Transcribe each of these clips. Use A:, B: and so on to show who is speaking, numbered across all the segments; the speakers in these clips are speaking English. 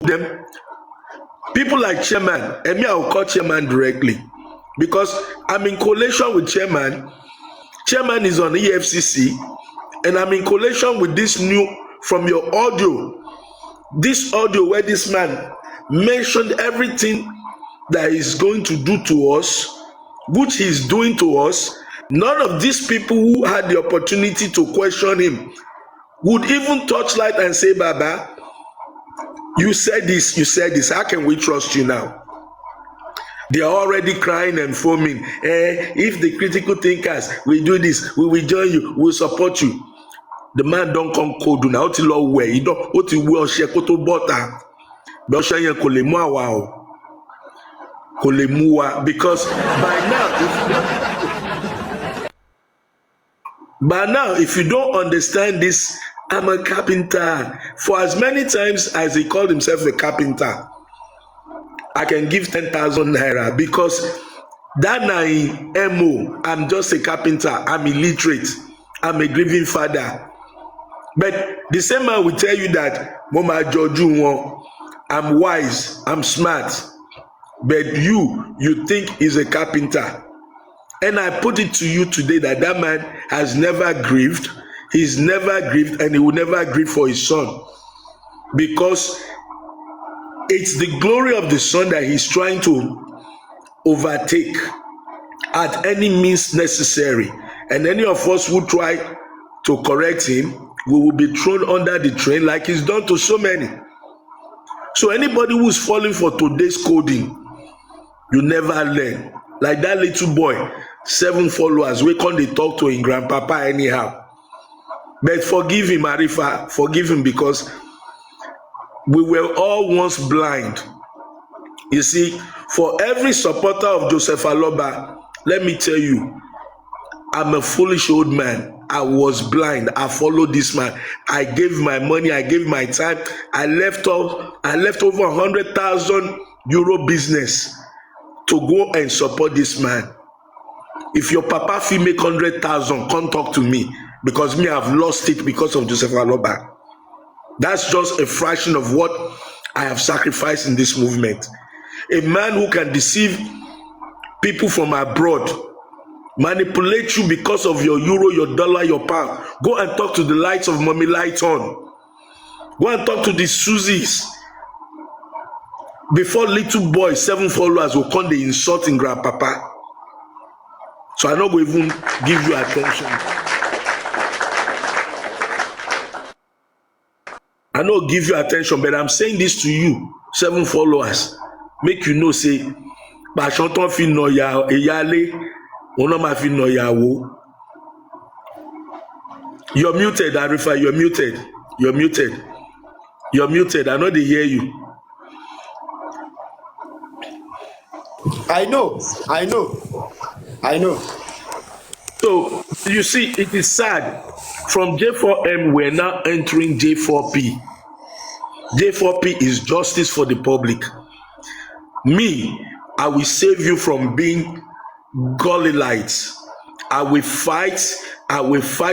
A: them. People like Chairman, and me, I will call Chairman directly because I'm in collation with Chairman. Chairman is on EFCC, and I'm in collation with this new from your audio. This audio where this man mentioned everything that he's going to do to us, which he's doing to us. None of these people who had the opportunity to question him would even touch light and say, Baba, you said this, how can we trust you now? They are already crying and foaming. If the critical thinkers will do this, we will join you, we will support you. The man don't come cold now. What you love where? You don't what you will share koto butter. But share kolemu wow. Kolemua because by now, if you don't understand this, I'm a carpenter. For as many times as he called himself a carpenter, I can give 10,000 naira because that nine MO, I'm just a carpenter, I'm illiterate, I'm a grieving father. But the same man will tell you that Mama Joju, I'm wise, I'm smart. But you think he's a carpenter. And I put it to you today that that man has never grieved. He's never grieved and he will never grieve for his son. Because it's the glory of the son that he's trying to overtake at any means necessary. And any of us who try to correct him, we will be thrown under the train like he's done to so many. So anybody who's falling for today's coding, you never learn. Like that little boy, 7 followers, we can't they talk to him grandpapa anyhow. But forgive him, Arifa, forgive him because we were all once blind. You see, for every supporter of Joseph Aloba, let me tell you, I'm a foolish old man. I was blind. I followed this man. I gave my money. I gave my time. I left over 100,000 euro business to go and support this man. If your papa fee make 100,000, come talk to me because me I've lost it because of Joseph Aloba. That's just a fraction of what I have sacrificed in this movement. A man who can deceive people from abroad, manipulate you because of your euro, your dollar, your pound. Go and talk to the lights of Mommy Light On. Go and talk to the Susies. Before little boy, 7 followers will come, they insulting grandpapa. So I'm not going to even give you attention. I don't give you attention, but I'm saying this to you, 7 followers. Make you know, say, Bashanton fi no ya eyale, ono ma fi no ya wo. You're muted, Arifa. You're muted. You're muted. You're muted. I know they hear you.
B: I know.
A: So you see, it is sad. From J4M, we're now entering J4P. J4P is justice for the public. Me, I will save you from being Goliaths. I will fight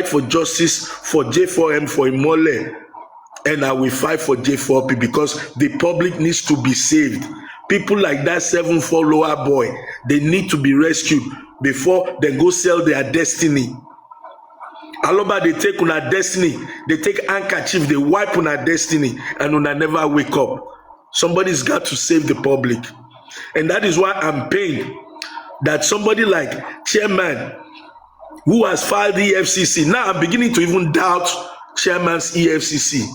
A: for justice for J4M, for Imole, and I will fight for J4P because the public needs to be saved. People like that 7 follower boy, they need to be rescued before they go sell their destiny. Aloba, they take on our destiny, they take handkerchief, they wipe on our destiny, and una never wake up. Somebody's got to save the public. And that is why I'm pained that somebody like Chairman, who has filed the EFCC, now I'm beginning to even doubt Chairman's EFCC.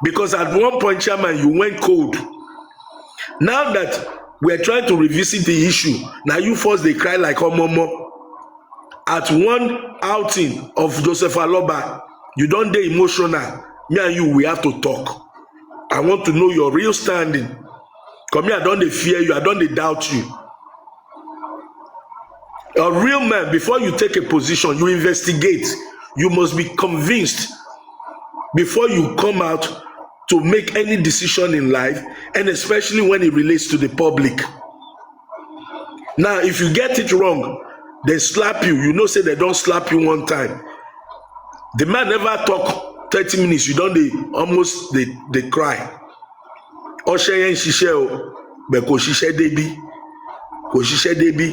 A: Because at one point, Chairman, you went cold. Now that we're trying to revisit the issue, now you first they cry like Omomo. At one outing of Joseph Aloba, you don't dey emotional. Me and you, we have to talk. I want to know your real standing. Come here, I don't dey fear you, I don't dey doubt you. A real man, before you take a position, you investigate. You must be convinced before you come out to make any decision in life, and especially when it relates to the public. Now, if you get it wrong, they slap you. You know, say they don't slap you one time. The man never talk 30 minutes. You don't, they almost they cry. ọṣẹ yẹn ń ṣiṣẹ́ o bẹ́ẹ̀ kò ṣiṣẹ́ débi kò ṣiṣẹ́ débi.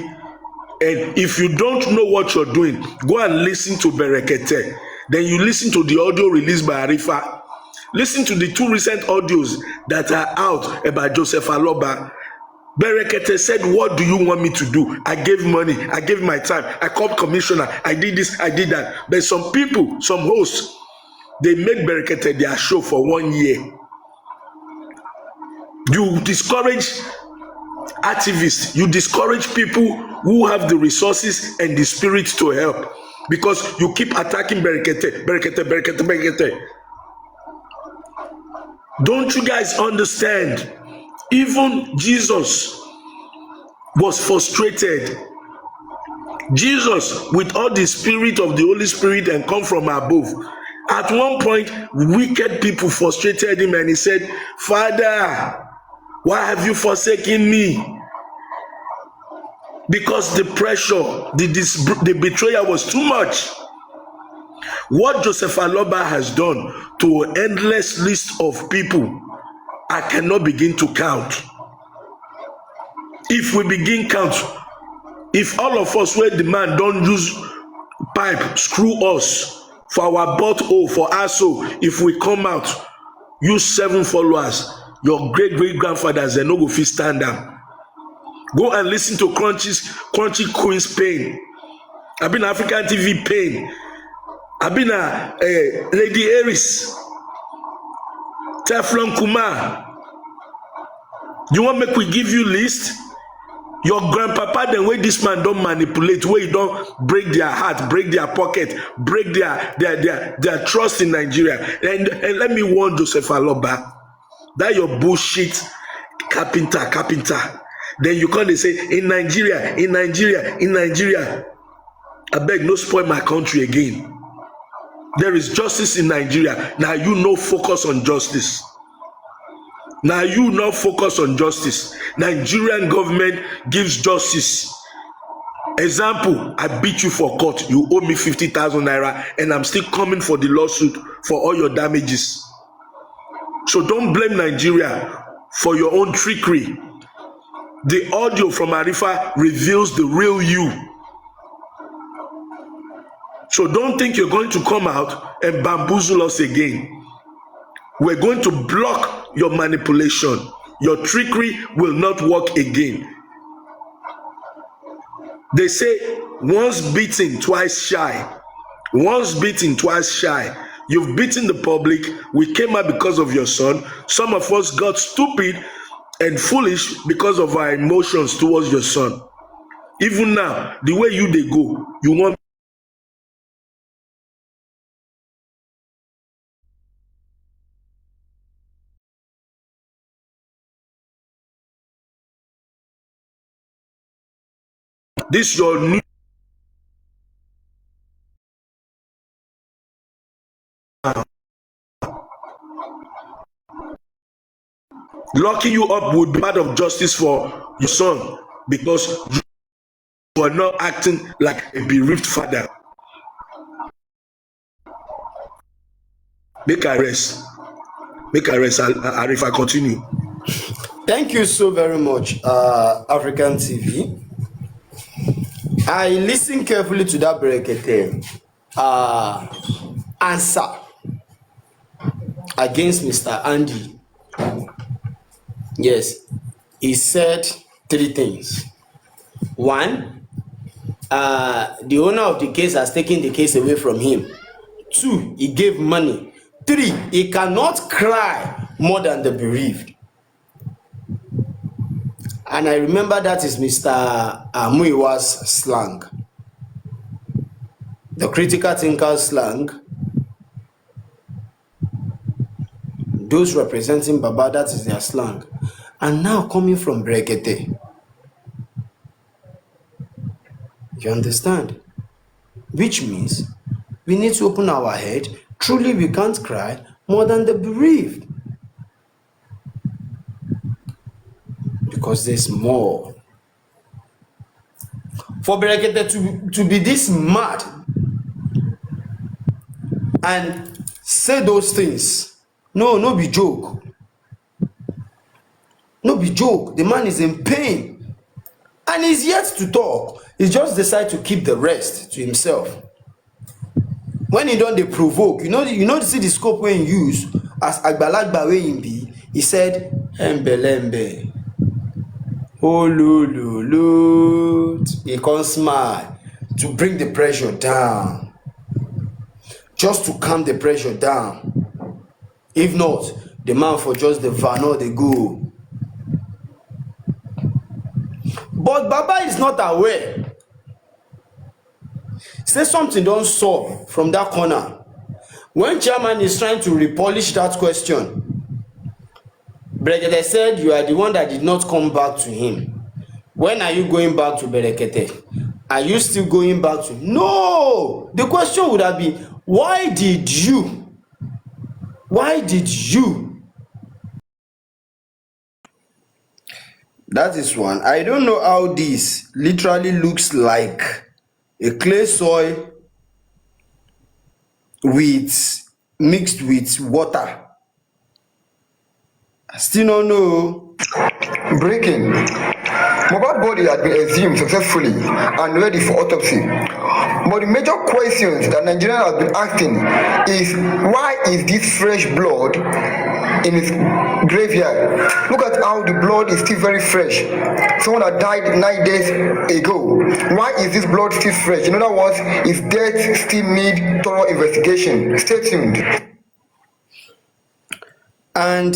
A: And if you don't know what you're doing, go and listen to Berekete. Then you listen to the audio released by Arifa. Listen to the 2 recent audios that are out about Joseph Aloba. Berekete said, what do you want me to do? I gave money, I gave my time, I called commissioner, I did this, I did that. But some people, some hosts, they make Berekete their show for 1 year. You discourage activists, you discourage people who have the resources and the spirit to help, because you keep attacking Berekete, Berekete, Berekete, Berekete. Don't you guys understand? Even Jesus was frustrated. Jesus, with all the spirit of the Holy Spirit and come from above, at one point, wicked people frustrated him and he said, Father, why have you forsaken me? Because the pressure, the betrayal was too much. What Joseph Aloba has done to an endless list of people, I cannot begin to count. If we begin count, if all of us where the man don't use pipe, screw us for our butthole, for ASO, if we come out, use 7 followers, your great-great-grandfathers, they no go fit stand up. Go and listen to Crunchy Queen's pain. I've been African TV pain. I've been Lady Aries, Teflon Kumar. You want make we give you list? Your grandpapa, the way this man don't manipulate, where he don't break their heart, break their pocket, break their trust in Nigeria. And let me warn Joseph Aloba, that your bullshit carpenter. Then you come and say, in Nigeria, I beg, no spoil my country again. There is justice in Nigeria. Now you no focus on justice. Now you no focus on justice. Nigerian government gives justice. Example, I beat you for court. You owe me 50,000 naira and I'm still coming for the lawsuit for all your damages. So don't blame Nigeria for your own trickery. The audio from Arifa reveals the real you. So don't think you're going to come out and bamboozle us again. We're going to block your manipulation. Your trickery will not work again. They say, once beaten, twice shy. Once beaten, twice shy. You've beaten the public. We came out because of your son. Some of us got stupid and foolish because of our emotions towards your son. Even now, the way you they go, you want this your new locking you up would be part of justice for your son, because you are not acting like a bereaved father. Make I rest. Arifa, continue.
B: Thank you so very much, African TV. I listened carefully to that Berekete answer against Mr. Andy. Yes, he said 3 things. 1, the owner of the case has taken the case away from him. 2, he gave money. 3, he cannot cry more than the bereaved. And I remember that is Mr. Muiwa's slang. The critical thinker slang. Those representing Baba, that is their slang. And now coming from Berekete. You understand? Which means we need to open our head. Truly, we can't cry more than the bereaved. Because there's more. For Berekete to be this mad and say those things, no be joke. No be joke, the man is in pain and he's yet to talk. He just decide to keep the rest to himself. When he don dey provoke, you know see the scope wey he use as agbalagba wey him be. He said embelembe olololo. He come smile to bring the pressure down, just to calm the pressure down. If not, the man for just dey vano dey go. But Baba is not aware say something don sup from that corner. When chairman is trying to repolish that question, Brekete said, you are the one that did not come back to him. When are you going back to Brekete? Are you still going back to him? No! The question would have been, why did you? That is one. I don't know how this literally looks like a clay soil mixed with water. I still don't know.
C: Breaking. Mohbad's body had been exhumed successfully and ready for autopsy. But the major questions that Nigerians have been asking is, why is this fresh blood in his graveyard? Look at how the blood is still very fresh. Someone that died 9 days ago. Why is this blood still fresh? In other words, his death still need thorough investigation. Stay tuned.
B: And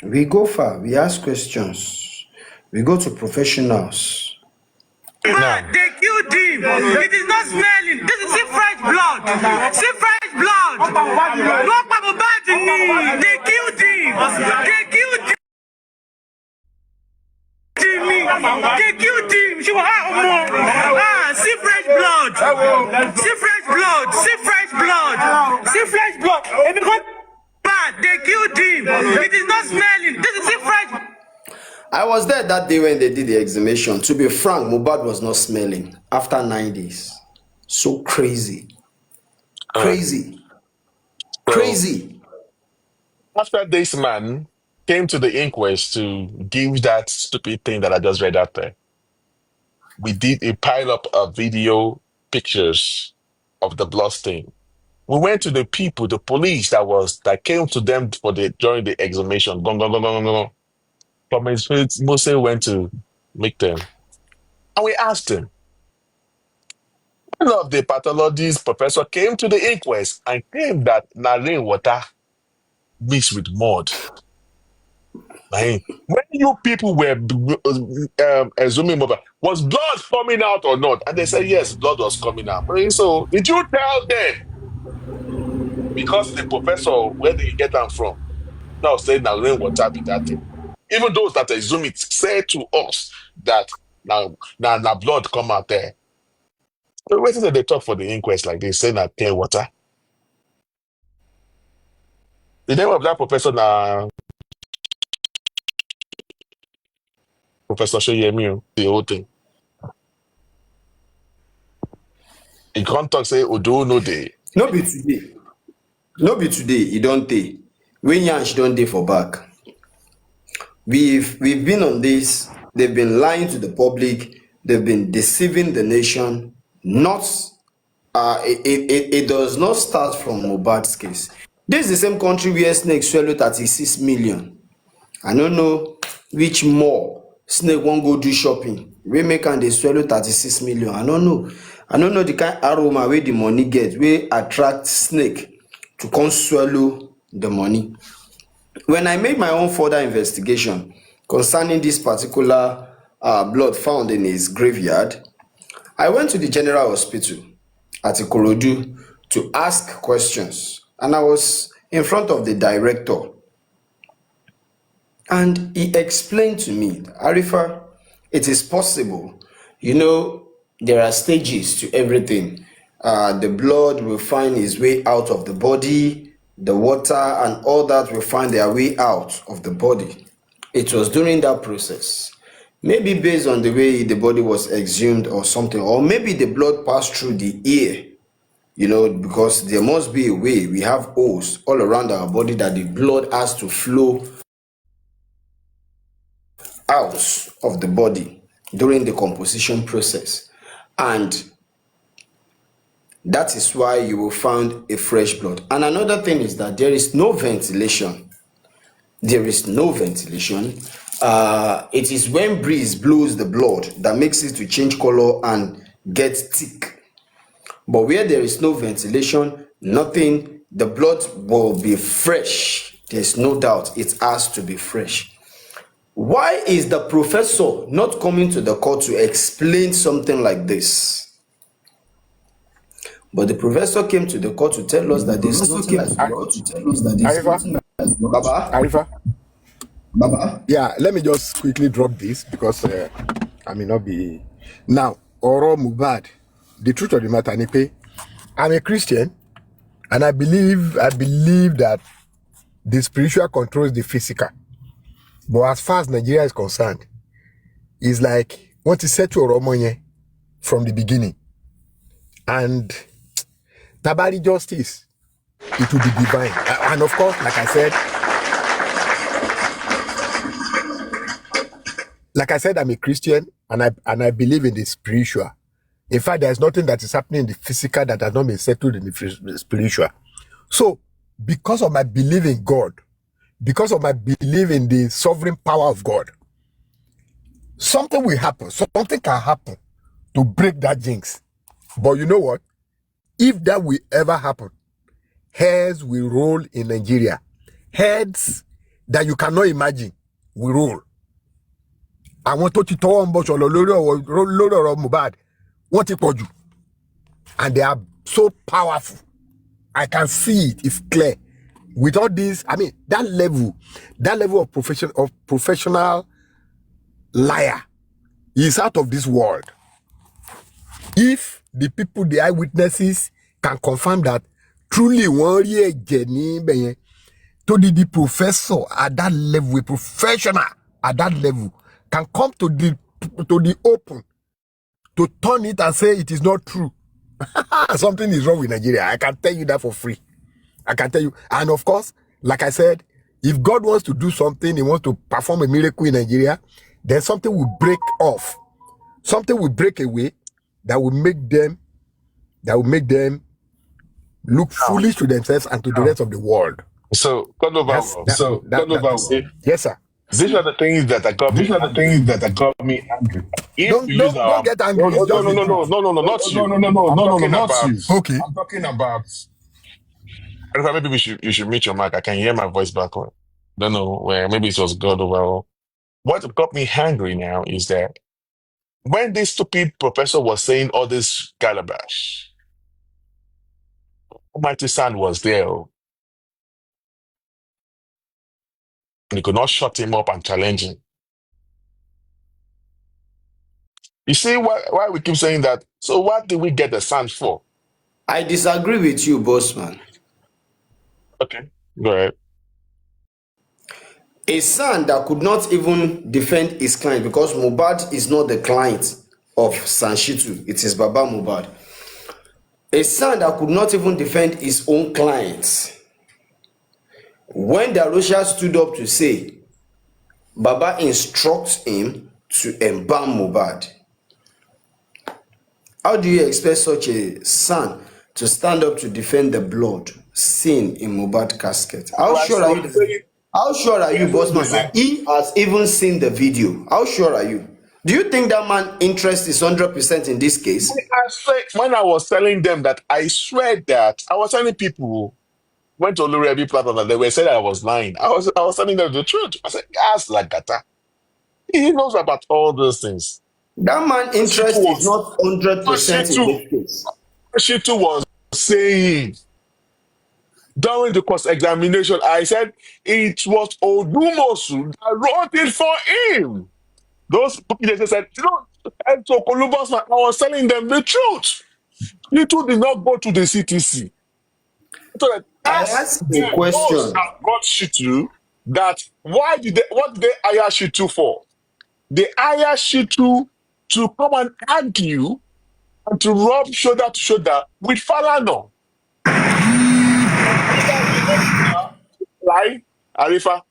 B: we go far, we ask questions, we go to professionals.
D: Man, they killed him. It is not smelling. This is fresh blood. See fresh blood. No Papa Batini. They killed him. They killed him. They killed him. She was see fresh blood. See fresh blood. See fresh blood. See fresh blood. And because bad, they killed him. It is not smelling. This is fresh.
B: I was there that day when they did the exhumation. To be frank, Mohbad was not smelling after 9 days. So crazy. Crazy.
E: AfricanTvman came to the inquest to give that stupid thing that I just read out there. We did a pile up of video pictures of the blood stain. We went to the people, the police that came to them during the exhumation. Thomas Mose went to meet them. And we asked him. One of the pathologist professor came to the inquest and claimed that rain water mixed with mud. When you people were exhuming Mohbad, was blood coming out or not? And they said, yes, blood was coming out. So did you tell them? Because the professor, where did you get them from? Now saying that rain water be that thing. Even those that exhume it said to us that now blood come out there. So wait till they talk for the inquest like this, saying that clear water. The name of that professor now, Professor Shoyemi, the whole thing. He can't talk, say, Odo no day.
B: No be today, he don't take. When Yansh don't dey for back. We've been on this, they've been lying to the public, they've been deceiving the nation. It does not start from Mohbad's case. This is the same country where snake swallow 36 million. I don't know which more snake won't go do shopping. We make and they swallow 36 million. I don't know the kind aroma where the money get, where attract snake to come swallow the money. When I made my own further investigation concerning this particular blood found in his graveyard, I went to the general hospital at Ikorodu to ask questions, and I was in front of the director, and he explained to me, Arifa, it is possible, there are stages to everything. The blood will find its way out of the body, the water and all that will find their way out of the body. It was during that process, maybe based on the way the body was exhumed or something, or maybe the blood passed through the ear You know, because there must be a way. We have holes all around our body that the blood has to flow out of the body during the composition process. And that is why you will find a fresh blood. And another thing is that there is no ventilation. There is no ventilation. It is when breeze blows the blood that makes it to change color and get thick. But where there is no ventilation, nothing, the blood will be fresh. There's no doubt it has to be fresh. Why is the professor not coming to the court to explain something like this? But the professor came to the court to tell us that there's nothing like blood.
F: Arifa,
B: Baba,
F: Arifa. Yeah, let me just quickly drop this because I may not be now. Oro Mubad. The truth of the matter, Nipe, I'm a Christian, and I believe that the spiritual controls the physical. But as far as Nigeria is concerned, it's like what is said to Oromonye from the beginning. And Tabari justice, it will be divine. And of course, like I said, I'm a Christian, and I believe in the spiritual. In fact, there's nothing that is happening in the physical that has not been settled in the spiritual. So, because of my belief in God, because of my belief in the sovereign power of God, something will happen. Something can happen to break that jinx. But you know what? If that will ever happen, heads will roll in Nigeria. Heads that you cannot imagine will roll. I want to tell them about Mubad. What it for you? And they are so powerful. I can see it. It's clear. With all this, I mean, that level of professional liar is out of this world. If the people, the eyewitnesses, can confirm that truly one year journey, to the professor at that level, a professional at that level, can come to the open to turn it and say it is not true. Something is wrong with Nigeria. I can tell you that for free. I can tell you. And of course, like I said, if God wants to do something, he wants to perform a miracle in Nigeria, then something will break off. Something will break away that will make them look foolish to themselves and to the rest of the world.
E: So,
F: Yes, sir.
E: these are the things that are got me angry. If
F: Don't
E: you use our
F: get angry.
E: no, not you.
F: Not you. Okay.
E: I'm talking about. Arifa, maybe you should mute your mic. I can hear my voice back on. Don't know where. Maybe it was God overall. What got me angry now is that when this stupid professor was saying all this calabash, Almighty Son was there, and he could not shut him up and challenge him. You see why we keep saying that? So what did we get the sand for?
B: I disagree with you, bossman.
E: Okay, go ahead.
B: A son that could not even defend his client, because Mubad is not the client of Sanshitu, it is Baba Mubad. A son that could not even defend his own clients. When Darosha stood up to say, Baba instructs him to embalm Mubad. How do you expect such a son to stand up to defend the blood seen in Mubad casket? How sure are you, bossman, that he has even seen the video? How sure are you? Do you think that man's interest is 100% in this case?
E: When I was telling them that, I swear that I was telling people went to Olurebi platform and they were saying I was lying. I was telling them the truth. I said, yes, Lagata. He knows about all those things.
B: That man's interest is not 100% in this case.
E: Shitu was saying during the course examination, I said it was Odumosu that wrote it for him. Those people they said, and so Columbus, I was telling them the truth. Shitu did not go to the CTC. So that
B: I asked a question.
E: Got Shitu that what did they hire Shitu for? They hire Shitu to come and argue and to rub shoulder to shoulder with Falana. Lie, Arifa.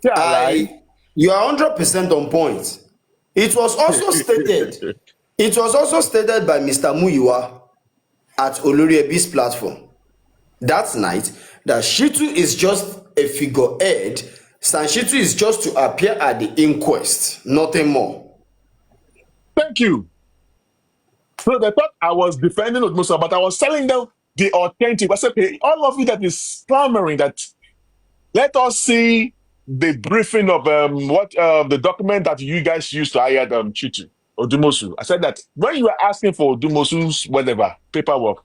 E: Yeah, lie.
B: You are 100% on point. It was also stated. It was also stated by Mr. Muyiwa at Oloriebi's platform that night that Shitu is just a figurehead. Shitu is just to appear at the inquest, nothing more.
E: Thank you. So they thought I was defending Odmosa, but I was telling them the authentic. I said, hey, all of you that is clamoring that let us see the briefing of what the document that you guys used to hire Chitu Odumosu. I said that when you are asking for Odumosu's whatever paperwork,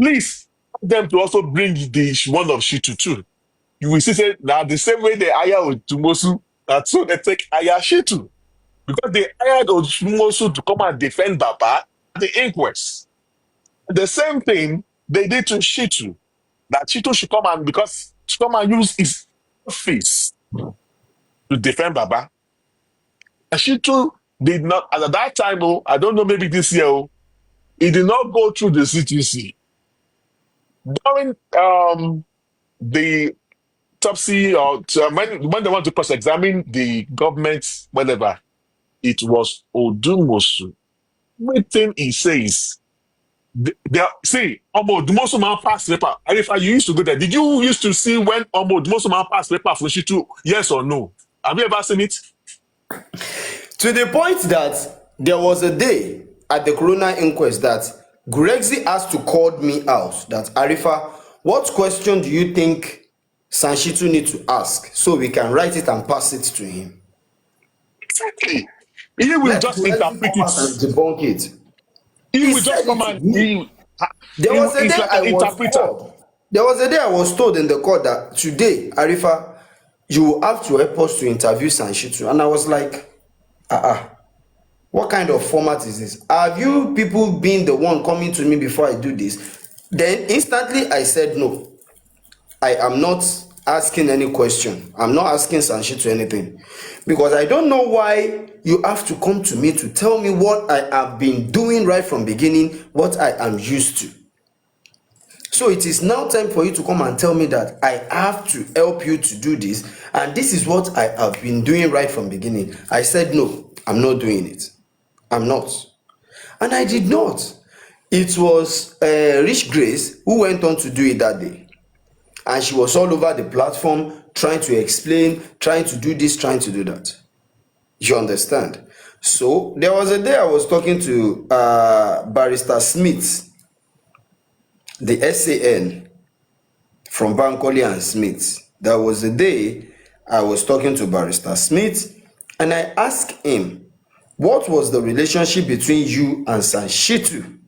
E: please ask them to also bring the one of Chitu too. You will see say now the same way they hire Odumosu, that's so they take hire Chitu. Because they hired Odumosu to come and defend Baba at the inquest. The same thing they did to Chitu. That Chitu should come and use his office to defend Baba. And Chitu did not, at that time, I don't know, maybe this year, he did not go through the CTC. During the autopsy or when they want to cross-examine the government, whatever, it was Odumosu. Everything he says. See, Odumosu man pass paper. Arifa, you used to go there. Did you used to see when Odumosu man pass paper for Shitu? Yes or no? Have you ever seen it?
B: To the point that there was a day at the coroner inquest that Gregzy asked to call me out that Arifa, what question do you think Shitu need to ask so we can write it and pass it to him?
E: Exactly. He will just interpret
B: come out and
E: it.
B: debunk it.
E: He will just come and
B: There was a day
E: like an interpreter.
B: There was a day I was told in the court that today, Arifa, you will have to help us to interview Shitu. And I was like, what kind of format is this? Have you people been the one coming to me before I do this? Then instantly I said no. I am not asking any question. I'm not asking Shitu anything. Because I don't know why you have to come to me to tell me what I have been doing right from beginning, what I am used to. So it is now time for you to come and tell me that I have to help you to do this, and this is what I have been doing right from beginning. I said no, I'm not doing it. I'm not. And I did not. It was Rich Grace who went on to do it that day. And she was all over the platform trying to explain, trying to do this, trying to do that. You understand? So there was a day I was talking to Barrister Smith, the SAN from Bankole and Smith. That was the day I was talking to Barrister Smith, and I asked him, what was the relationship between you and Shitu?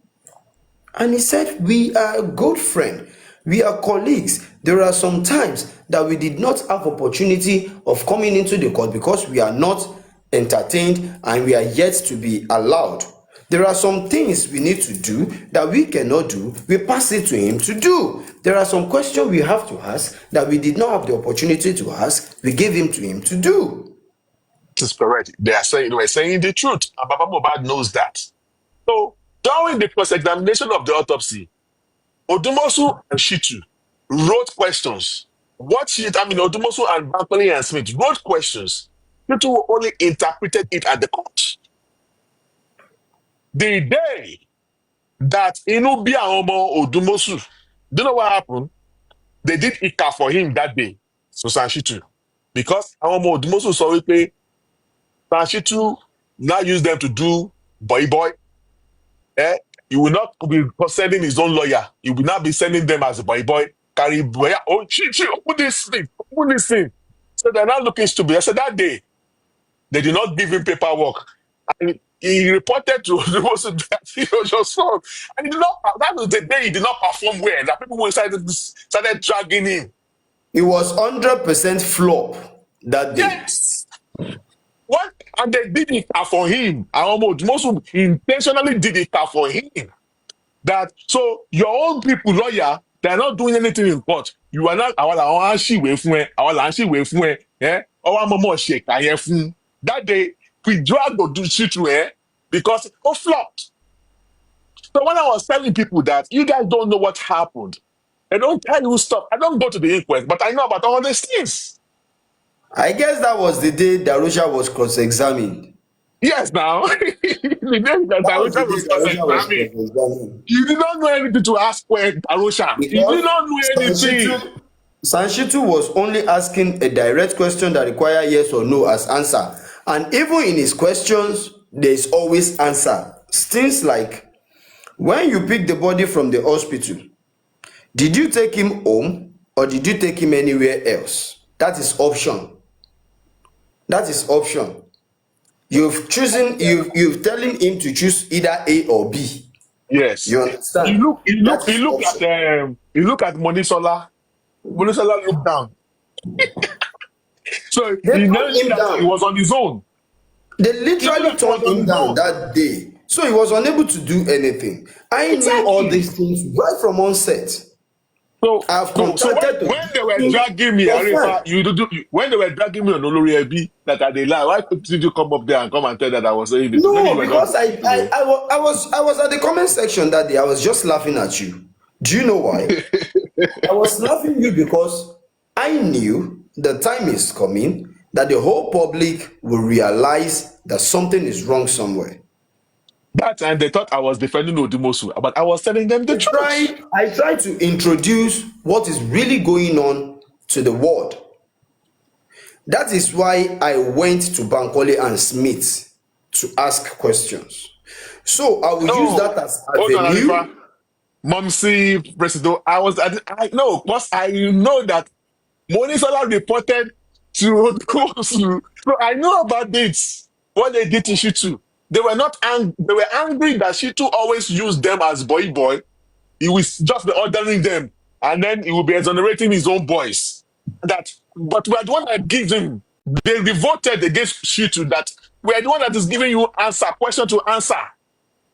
B: And he said, we are a good friend. We are colleagues. There are some times that we did not have opportunity of coming into the court because we are not entertained and we are yet to be allowed. There are some things we need to do that we cannot do. We pass it to him to do. There are some questions we have to ask that we did not have the opportunity to ask. We gave him to him to do.
E: This is correct. They were saying the truth. And Baba Mohbad knows that. So during the cross-examination of the autopsy, Odumosu and Shitu wrote questions. Odumosu and Bankole and Smith wrote questions. Shitu only interpreted it at the court. The day that Inubia Omo Odumosu, do you know what happened? They did Ika for him that day, so Shitu. Because Omo Odumosu saw it, Shitu now use them to do boy. He will not be sending his own lawyer. He will not be sending them as a boy. Carry boy. Oh, open this thing. So they're not looking stupid. I said that day, they did not give him paperwork. And he reported to the person that he was your son. And he did not, that was the day he did not perform well. That people started dragging him.
B: It was 100% flop that day.
E: Yes. What? And they did it for him. And most intentionally did it for him. That so your own people, lawyer, they're not doing anything in court. You are not that day we dragged the Shitu because it flopped. So when I was telling people that you guys don't know what happened, they don't tell you stuff. I don't go to the inquest, but I know about all these things.
B: I guess that was the day Darusha was cross-examined.
E: Yes, now the day that
B: That was the
E: Arusha
B: day
E: was
B: Darusha was
E: cross-examined,
B: cross-examined.
E: you did not know anything to ask when Arusha. You did
B: Because
E: not know anything.
B: Sanshitu was only asking a direct question that require yes or no as answer. And even in his questions, there is always answer. Things like, when you pick the body from the hospital, did you take him home or did you take him anywhere else? That is option. That is option. You've telling him to choose either A or B.
E: Yes.
B: You understand? That
E: He
B: is option.
E: look at Monisola. Monisola looked down. So
B: They
E: he
B: turned
E: knew
B: him
E: that he
B: down.
E: was on his own.
B: They
E: He knew
B: literally
E: that he was
B: turned
E: on
B: him
E: his
B: down
E: own.
B: that day. So he was unable to do anything. I knew all
E: Exactly.
B: these things right from onset.
E: So,
B: I've
E: so
B: contacted
E: when they were
B: to
E: dragging me,
B: confirm.
E: Arifa, when they were dragging me on Olori Ebi, that I they lie, why did you come up there and come and tell that I was saying this? Maybe you
B: No,
E: were not
B: because
E: there, you know.
B: I was at the comment section that day. I was just laughing at you. Do you know why? I was laughing at you because I knew the time is coming that the whole public will realize that something is wrong somewhere.
E: That time they thought I was defending Odumosu, but I was telling them the truth.
B: I tried to introduce what is really going on to the world. That is why I went to Bankole and Smith to ask questions. So I will use
E: No,
B: that as
E: hold on, Arifa.
B: avenue.
E: Mumsy, Presido, I know, because I know that Monisola reported to Odumosu. So I know about this, what they did to Shitu. They were not angry. They were angry that Shitu always used them as boy. He will just be ordering them, and then he will be exonerating his own boys. But we are the one that gives him. They revolted against Shitu that we are the one that is giving you question to answer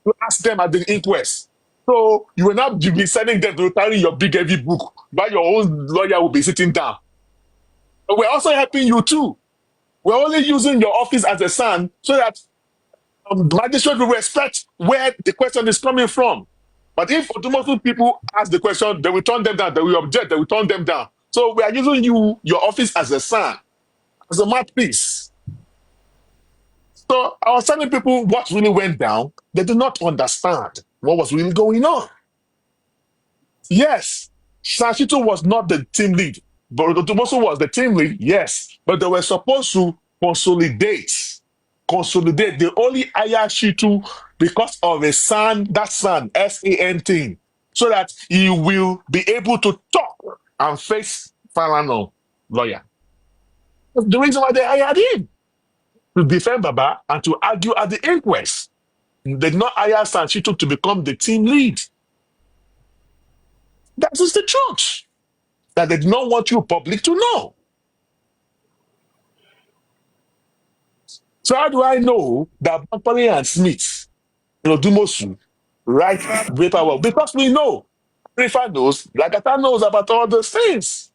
E: to ask them at the inquest. So you will not be sending them to carry your big heavy book, but your own lawyer will be sitting down. But we're also helping you too. We're only using your office as a son so that the magistrate will respect where the question is coming from. But if Odumosu people ask the question, they will turn them down, they will object, they will turn them down. So we are using your office as a son, as a mouthpiece. So I was telling people what really went down. They do not understand what was really going on. Yes, Sashito was not the team lead, but Odumosu was the team lead, yes. But they were supposed to consolidate. They only hire Shitu because of a son, SAN thing, so that he will be able to talk and face Falano lawyer. That's the reason why they hired him, to defend Baba and to argue at the inquest. They did not hire Shitu to become the team lead. That is the truth. That they did not want you public to know. So how do I know that Bankole and Smith, Dumosu, write paperwork? Because we know. Arifa knows, Lagata knows about all those things.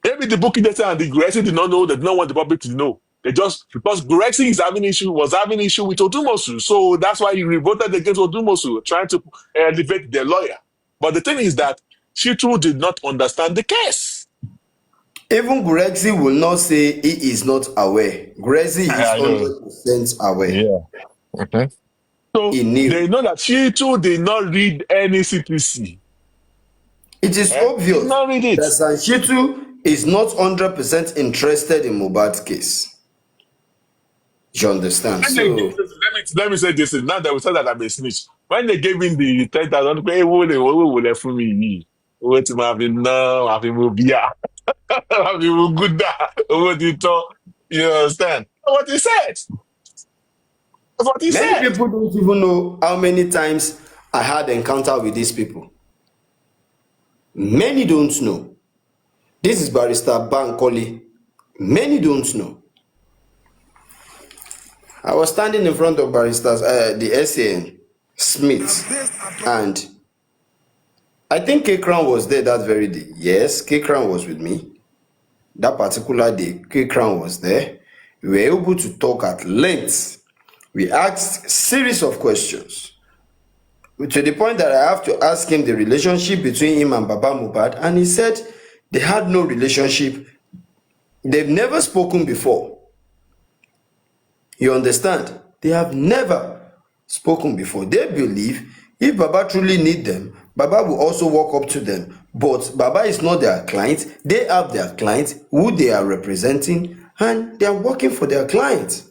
E: Maybe the booking data and the Grexi did not know, they did not want the public to know. They just, because Grexi was having issue with Odumosu. So that's why he revolted against Odumosu, trying to elevate their lawyer. But the thing is that Shitu did not understand the case.
B: Even Grexi will not say he is not aware. Grexi is 100% aware.
E: Yeah. Okay. So
B: He knew.
E: they know that Shitu did not read any CPC.
B: It is obvious
E: not read it.
B: that Sanshitu is not 100% interested in Mohbad's case. You understand?
E: Let me say this. Now that we said that I'm a snitch. When they gave him the 10,000, hey, what will they for me? What to have been now? Have been mobia. Have been good. What you talk? You understand? What he said. That's what he said.
B: Many people don't even know how many times I had encounter with these people. Many don't know. This is Barrister Bankole. Many don't know. I was standing in front of barristers, the SAN, Smith, and I think K-Crown was there that very day. Yes, K-Crown was with me. That particular day, K-Crown was there. We were able to talk at length We asked series of questions to the point that I have to ask him the relationship between him and Baba Mohbad, and he said they had no relationship. They've never spoken before. You understand? They have never spoken before. They believe if Baba truly need them, Baba will also walk up to them. But Baba is not their client. They have their client who they are representing, and they are working for their client.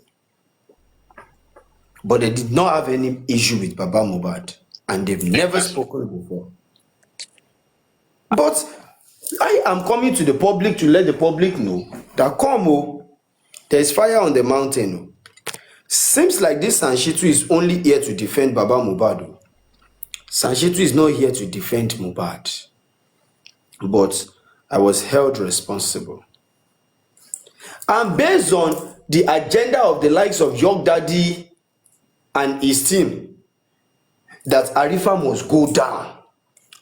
B: But they did not have any issue with Baba Mohbad, and they've never spoken before. But I am coming to the public to let the public know that there's fire on the mountain. Seems like this Sanshitu is only here to defend Baba Mohbad. Sanshitu is not here to defend Mohbad. But I was held responsible. And based on the agenda of the likes of York Daddy and his team, that Arifa must go down.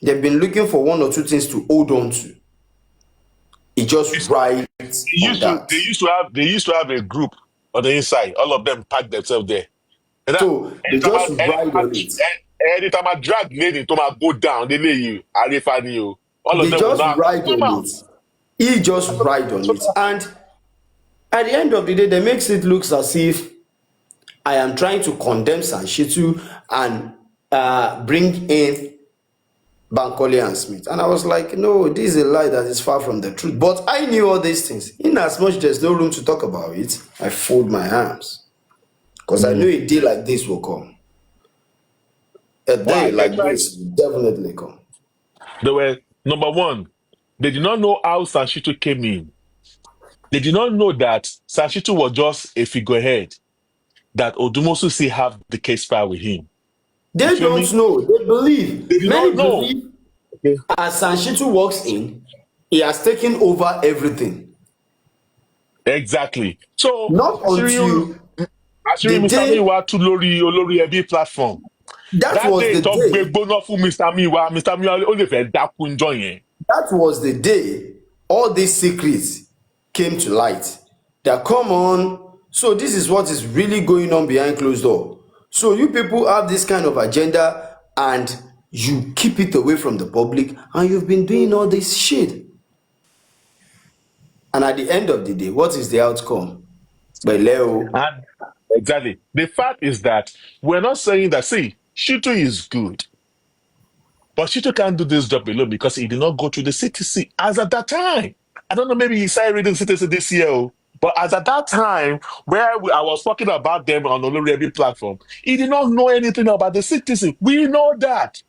B: They've been looking for one or two things to hold on to. It just rides on that.
E: They used to have a group on the inside. All of them packed themselves there. And
B: So they just ride on it.
E: Anytime I drag lady to my go down, they lay you. Arifa you. All of
B: They
E: them will
B: just
E: not
B: ride
E: come
B: on
E: out.
B: it. He just ride on it. And at the end of the day, they makes it look as if I am trying to condemn Sanshitu and bring in Bankole and Smith. And I was like, no, this is a lie that is far from the truth. But I knew all these things. In as much there's no room to talk about it, I fold my arms. Because I knew a day like this will come. A day like this will definitely come.
E: They were, number one, they did not know how Sanshitu came in. They did not know that Sanshitu was just a figurehead, that Odumosu still have the case file with him.
B: They don't know. They believe.
E: They did
B: Many
E: not know.
B: believe as Sanshitu walks in, he has taken over everything.
E: Exactly. So,
B: Not until
E: Ashiri
B: the
E: Mr.
B: day,
E: Miwa to Olori Ebi platform.
B: that
E: That
B: was
E: day,
B: the
E: talk
B: day.
E: big bono for Mr. Miwa only fẹ́ dákú ńjọ́ yẹn.
B: That was the day all these secrets came to light. That come on, so this is what is really going on behind closed door. So you people have this kind of agenda and you keep it away from the public, and you've been doing all this shit. And at the end of the day, what is the outcome? Leo.
E: And exactly. The fact is that we're not saying that, see, Shitu is good. But Shitu can't do this job alone because he did not go through the CTC as at that time. I don't know, maybe he started reading CTC this year. But as at that time, where I was talking about them on the Olori platform, he did not know anything about the CTC. We know that.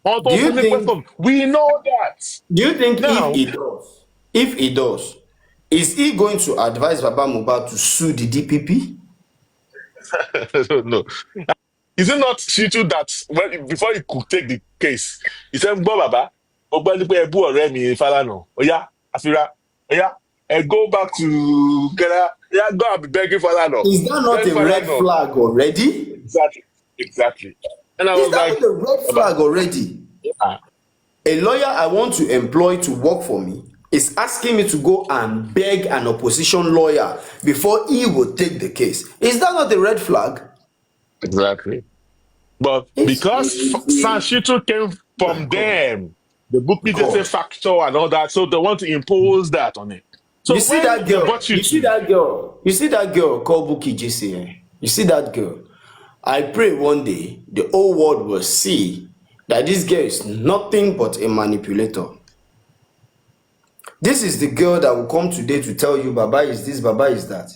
B: Do you think?
E: We know that.
B: Do you think
E: Now,
B: if he does, is he going to advise Baba Mohbad to sue the DPP?
E: no. Is it not Shitu that before he could take the case, he said, "Go, Baba, Oya, Afira, Oya, and go back to Ghana. Yeah, go and be begging for that.
B: Is that not a red flag already?
E: Exactly. And I
B: Is
E: was
B: that
E: like,
B: not a red flag already?
E: yeah.
B: A lawyer I want to employ to work for me is asking me to go and beg an opposition lawyer before he will take the case. Is that not a red flag?
E: Exactly. But because Sanshitu came from them, the book say factor and all that, so they want to impose that on it. So
B: you see that girl? You see that girl? You see that girl called Buki JC? You see that girl? I pray one day the whole world will see that this girl is nothing but a manipulator. This is the girl that will come today to tell you Baba is this, Baba is that.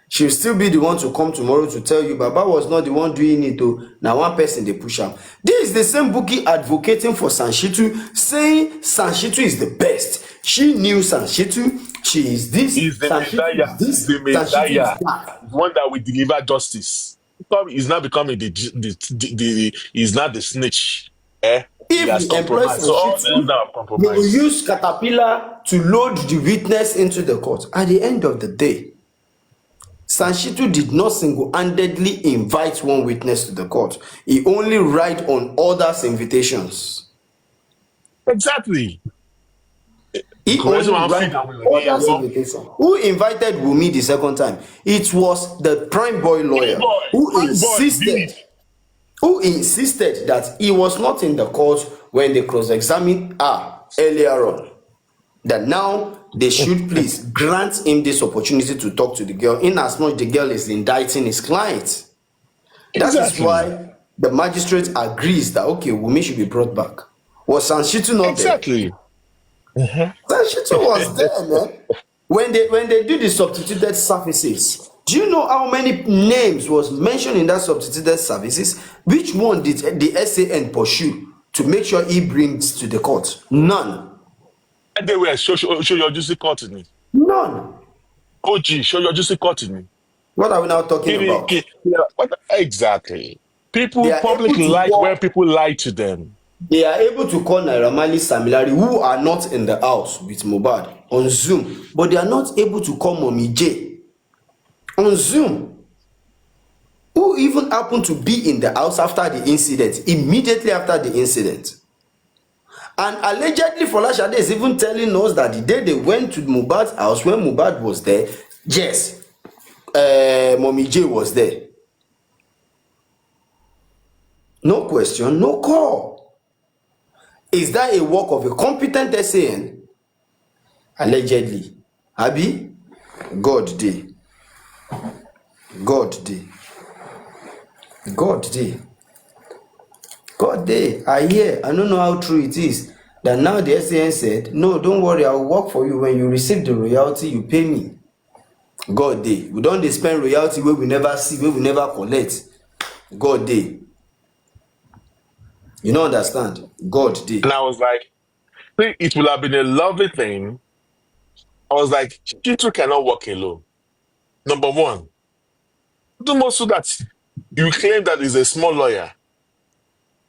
B: She'll still be the one to come tomorrow to tell you Baba was not the one doing it though. Now one person they push him. This is the same Buki advocating for Sanshitu, saying Sanshitu is the best. She knew Sanshitu. She is this.
E: He's the Messiah. He's the Messiah. One that will deliver justice. He's not becoming he's not the snitch.
B: If we employ Sanshitu, we will use Caterpillar to load the witness into the court. At the end of the day, Sanshitu did not single-handedly invite one witness to the court. He only relied on others' invitations.
E: Exactly.
B: He
E: Because
B: only
E: one
B: ran
E: feed away
B: others invitation. Who invited Wumi the second time? It was the prime boy lawyer
E: Prime boy did.
B: who insisted that he was not in the court when they cross-examined her earlier on. That now they should please grant him this opportunity to talk to the girl, in as much the girl is indicting his client. That is
E: Exactly.
B: why the magistrate agrees that okay, Wumi should be brought back. Was Sanshitu not there?
E: Exactly.
B: Sanshitu was there, man. When they do the substituted services, do you know how many names was mentioned in that substituted services? Which one did the SAN pursue to make sure he brings to the court? None.
E: And they were show your juicy court in me.
B: None.
E: OG, show your juicy court in me.
B: What are we now talking about?
E: Exactly.
B: They
E: People,
B: are
E: public
B: able to
E: like when
B: call.
E: people lie to them.
B: They are able to call Naira Marley Samilari, who are not in the house with Mohbad, on Zoom, but they are not able to call Mommy J on Zoom, who even happened to be in the house after the incident, immediately after the incident. And allegedly, Folashade is even telling us that the day they went to Mohbad's house, when Mohbad was there, yes, Mommy J was there. No question, no call. Is that a work of a competent SAN? Allegedly. Abi? God dey. God dey. God dey. God dey. I hear. I don't know how true it is. That now the SAN said, no, don't worry, I will work for you. When you receive the royalty, you pay me. God dey. We don't dey spend royalty where we never see, where we never collect. God dey. You don't understand? God dey.
E: And I was like, it would have been a lovely thing. I was like, Chitu cannot walk alone. Number one, do most so that you claim that he's a small lawyer.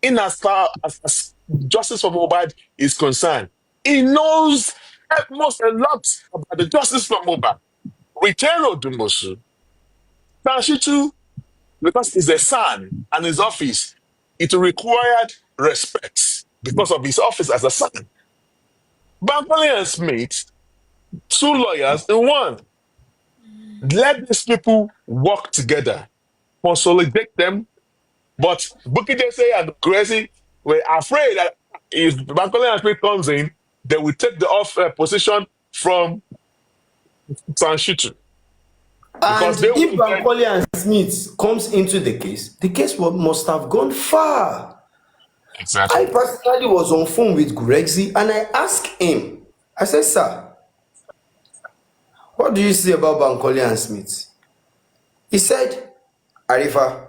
E: In as far as justice for Mohbad is concerned, he knows almost a lot about the justice for Mohbad. Return Odumosu. Tanshitu, because he's a son and his office, it required respect because of his office as a son. Bankole and Smith, two lawyers in one. Let these people work together, consolidate them. But Bukky Jesse and Gracie were afraid that if Bankole and Smith comes in, they will take the off position from Tanshitu.
B: And
E: Because
B: if Bankole and Smith comes into the case must have gone far.
E: Exactly.
B: I personally was on phone with Gurexi and I asked him, I said, sir, what do you say about Bankole and Smith? He said, Arifa,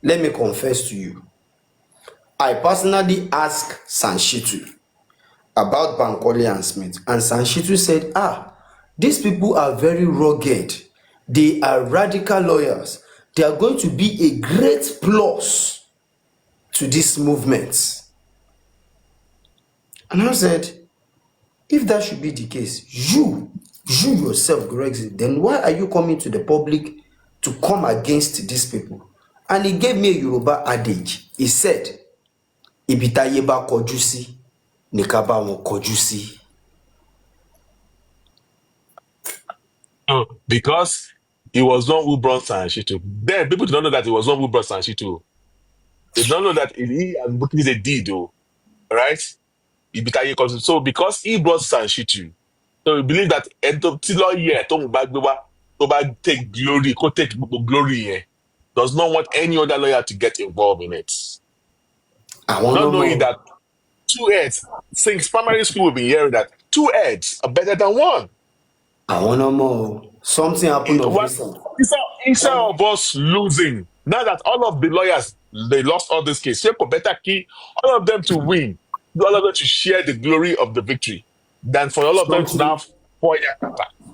B: let me confess to you. I personally asked Sanshitu about Bankole and Smith, and Sanshitu said, these people are very rugged. They are radical lawyers. They are going to be a great plus to this movement. And I said, if that should be the case, you yourself, Greg, then why are you coming to the public to come against these people? And he gave me a Yoruba adage. He said, Ibitayeba kojusi, nikaba won kojusi.
E: No, because he was not who brought Sanshitu. Then people don't know that he was not who brought Sanshitu. They don't know that he and Bukky Jesse did, though. Right? So because he brought Sanshitu, so we believe that to take glory, go take glory here, does not want any other lawyer to get involved in it. Not knowing that two heads, since primary school we've been hearing that two heads are better than one.
B: I want no more. Something happened of recent.
E: Instead of us losing, now that all of the lawyers, they lost all this case, for better key, all of them to win, all of them to share the glory of the victory, than for all of them to now fall.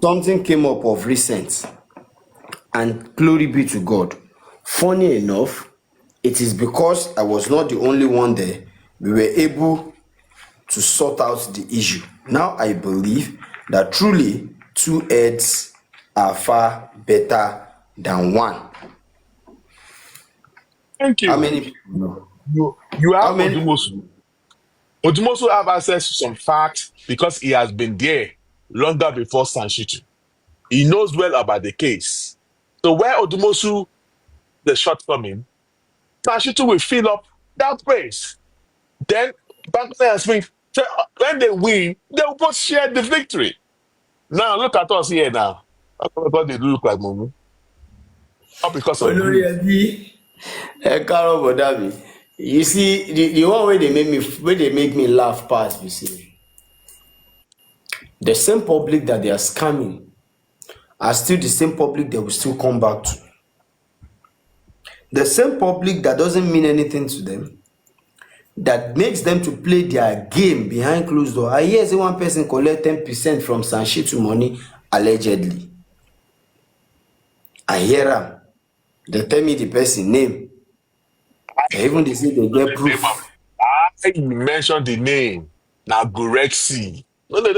B: Something came up of recent, and glory be to God. Funny enough, it is because I was not the only one there. We were able to sort out the issue. Now I believe that truly two heads are far better than one.
E: Thank you.
B: How many people know?
E: You have
B: How many?
E: Odumosu. Odumosu have access to some facts because he has been there longer before Sanshitu. He knows well about the case. So where Odumosu the shortcoming, Sanshitu will fill up that place. Then Bankole and Smith, when they win, they will both share the victory. Now look at us here now. How come they look like Mumu? Not because of
B: Olórí
E: greed.
B: ẹbí, ẹ káàárọ̀ bọ̀dá mi. You see, the one where they make me laugh past, you see. The same public that they are scamming are still the same public they will still come back to. The same public that doesn't mean anything to them, that makes them to play their game behind closed door. I hear say one person collect 10% from Sanshitu money allegedly. I hear am. They tell me the person name. Even they say they get proof.
E: I mentioned the name. Now Gorexi. No, they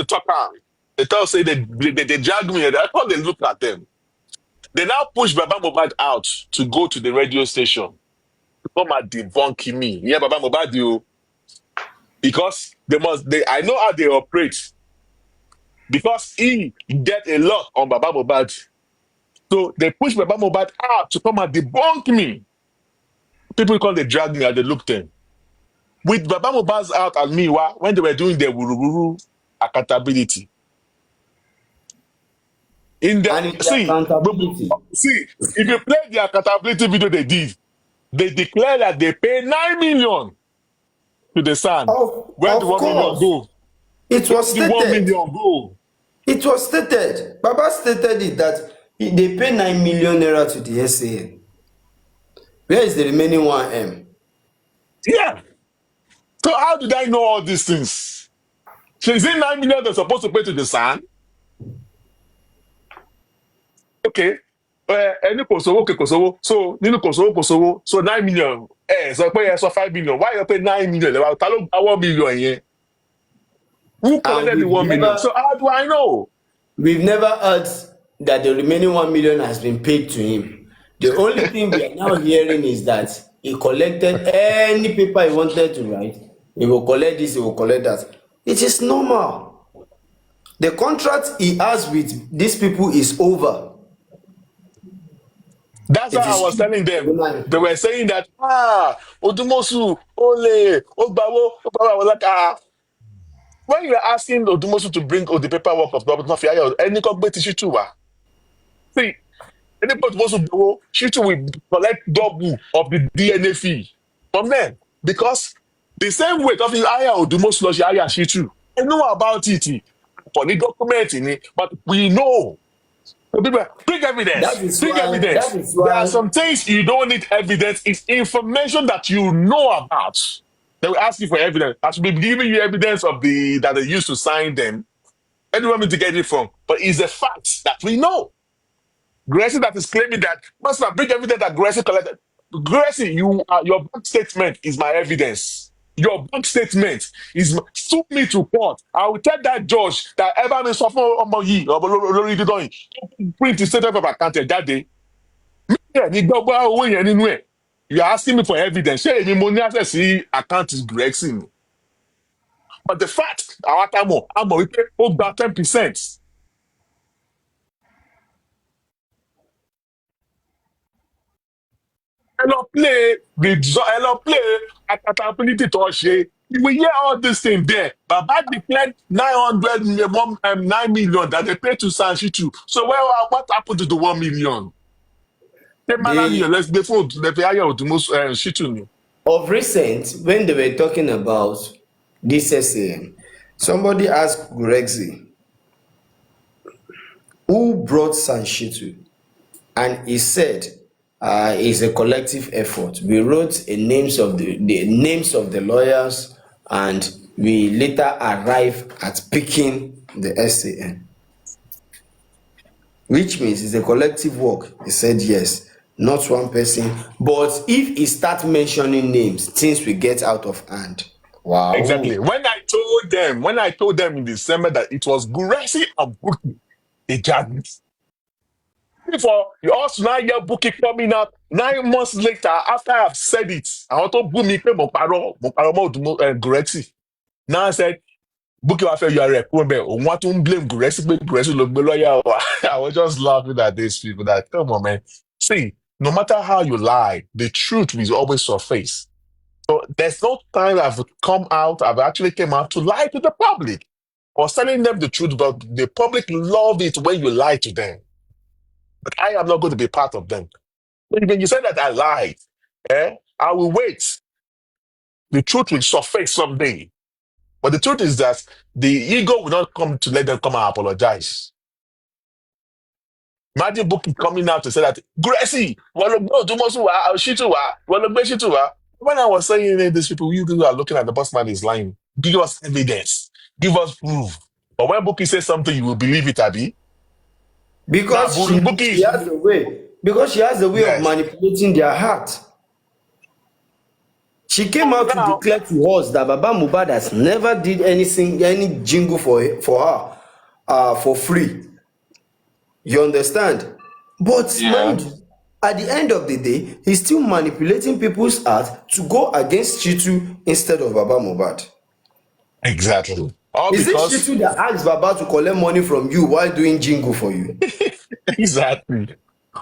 E: talk am. They tell say they drag me. I thought they look at them. They now push Baba Mohbad out to go to the radio station to come and debunk me. Yeah, Baba Mohbad, you. Because I know how they operate. Because he get a lot on Baba Mohbad. So they push Baba Mohbad out to come and debunk me. People call they drag me and they look them. With Baba Mohbad's out and me, when they were doing their wuru accountability.
B: And it's accountability.
E: See, if you play the accountability video they did, they declare that they pay 9 million to the son. Where the 1 million go?
B: It was
E: Where the 1
B: stated.
E: million go?
B: It was stated. Baba stated it that they pay 9 million naira to the SAN. Where is the remaining 1M?
E: Yeah. So how did I know all these things? So is it 9 million they're supposed to pay to the son? Okay. Any Kosovo, Kosovo. So Nino Kosovo. So 9 million. So pay 5 million. Why you pay 9 million? About 1 million here. Who collected the 1 million? So how do I know?
B: We've never heard that the remaining 1 million has been paid to him. The only thing we are now hearing is that he collected any paper he wanted to write. He will collect this, he will collect that. It is normal. The contract he has with these people is over.
E: That's how I was telling them. They were saying that, Odumosu, Ole, Ogbawo. I was like, when you are asking Odumosu to bring the paperwork of Robert Mafia, any competition too, see, any Odumosu, she too will collect double of the DNA fee from them. Because the same weight of his aya Odumosu, she too. I know about it. For the document in it, but we know. Bring evidence. Bring evidence. There are some things you don't need evidence. It's information that you know about. They will ask you for evidence. I should be giving you evidence of that they used to sign them. Where do you want me to get it from? But it's a fact that we know. Gracie that is claiming that must not bring evidence that Gracie collected. Gracie, your bank statement is my evidence. Your bank statement is sue me to court. I will tell that judge that ever been suffering or print the statement of account that day. You are asking me for evidence. Say any money access account is Gracie. But the fact, I'm we pay over 10%. Hello play accountability to share. You will hear all this thing there. Baba declared 9 million that they paid to Sanshitu. So what happened to the 1 million? Let's the phone the pay to most Shitu.
B: Of recent, when they were talking about this SAM, somebody asked Gurexi, who brought Sanshitu? And he said, it's a collective effort. We wrote the names of the lawyers, and we later arrived at picking the SAN. Which means it's a collective work. He said yes, not one person. But if he starts mentioning names, things will get out of hand. Wow.
E: Exactly. When I told them in December that it was Guresi and Buki, they jabbed. For you also now hear Bookie coming out 9 months later after I've said it. I want to boom me pé mo parọ́ mọ́ Guresi. Now I said, Bookie wa fẹ́ yọ ara ẹ̀ kúrò ńbẹ̀. Òun wá tún blame Guresi pé Guresi ló gbé lọ́yà wa. I was just laughing at these people that, come on, man. See, no matter how you lie, the truth will always surface. So there's no time I've actually came out to lie to the public or telling them the truth, but the public love it when you lie to them. But I am not going to be part of them. When you say that I lied, I will wait. The truth will surface someday. But the truth is that the ego will not come to let them come and apologize. Imagine Bookie coming out to say that, Gracie, when I was saying these people, you are looking at the boss man is lying. Give us evidence. Give us proof. But when Bookie says something, you will believe it, Abi.
B: Because she has the way. Because she has the way of manipulating their heart. She came out to declare to us that Baba Mohbad has never did anything, any jingle for her for free. You understand? But mind you, at the end of the day, he's still manipulating people's heart to go against Chitu instead of Baba Mohbad.
E: Exactly.
B: Is it Chitu that asks Baba to collect money from you while doing jingle for you?
E: Exactly.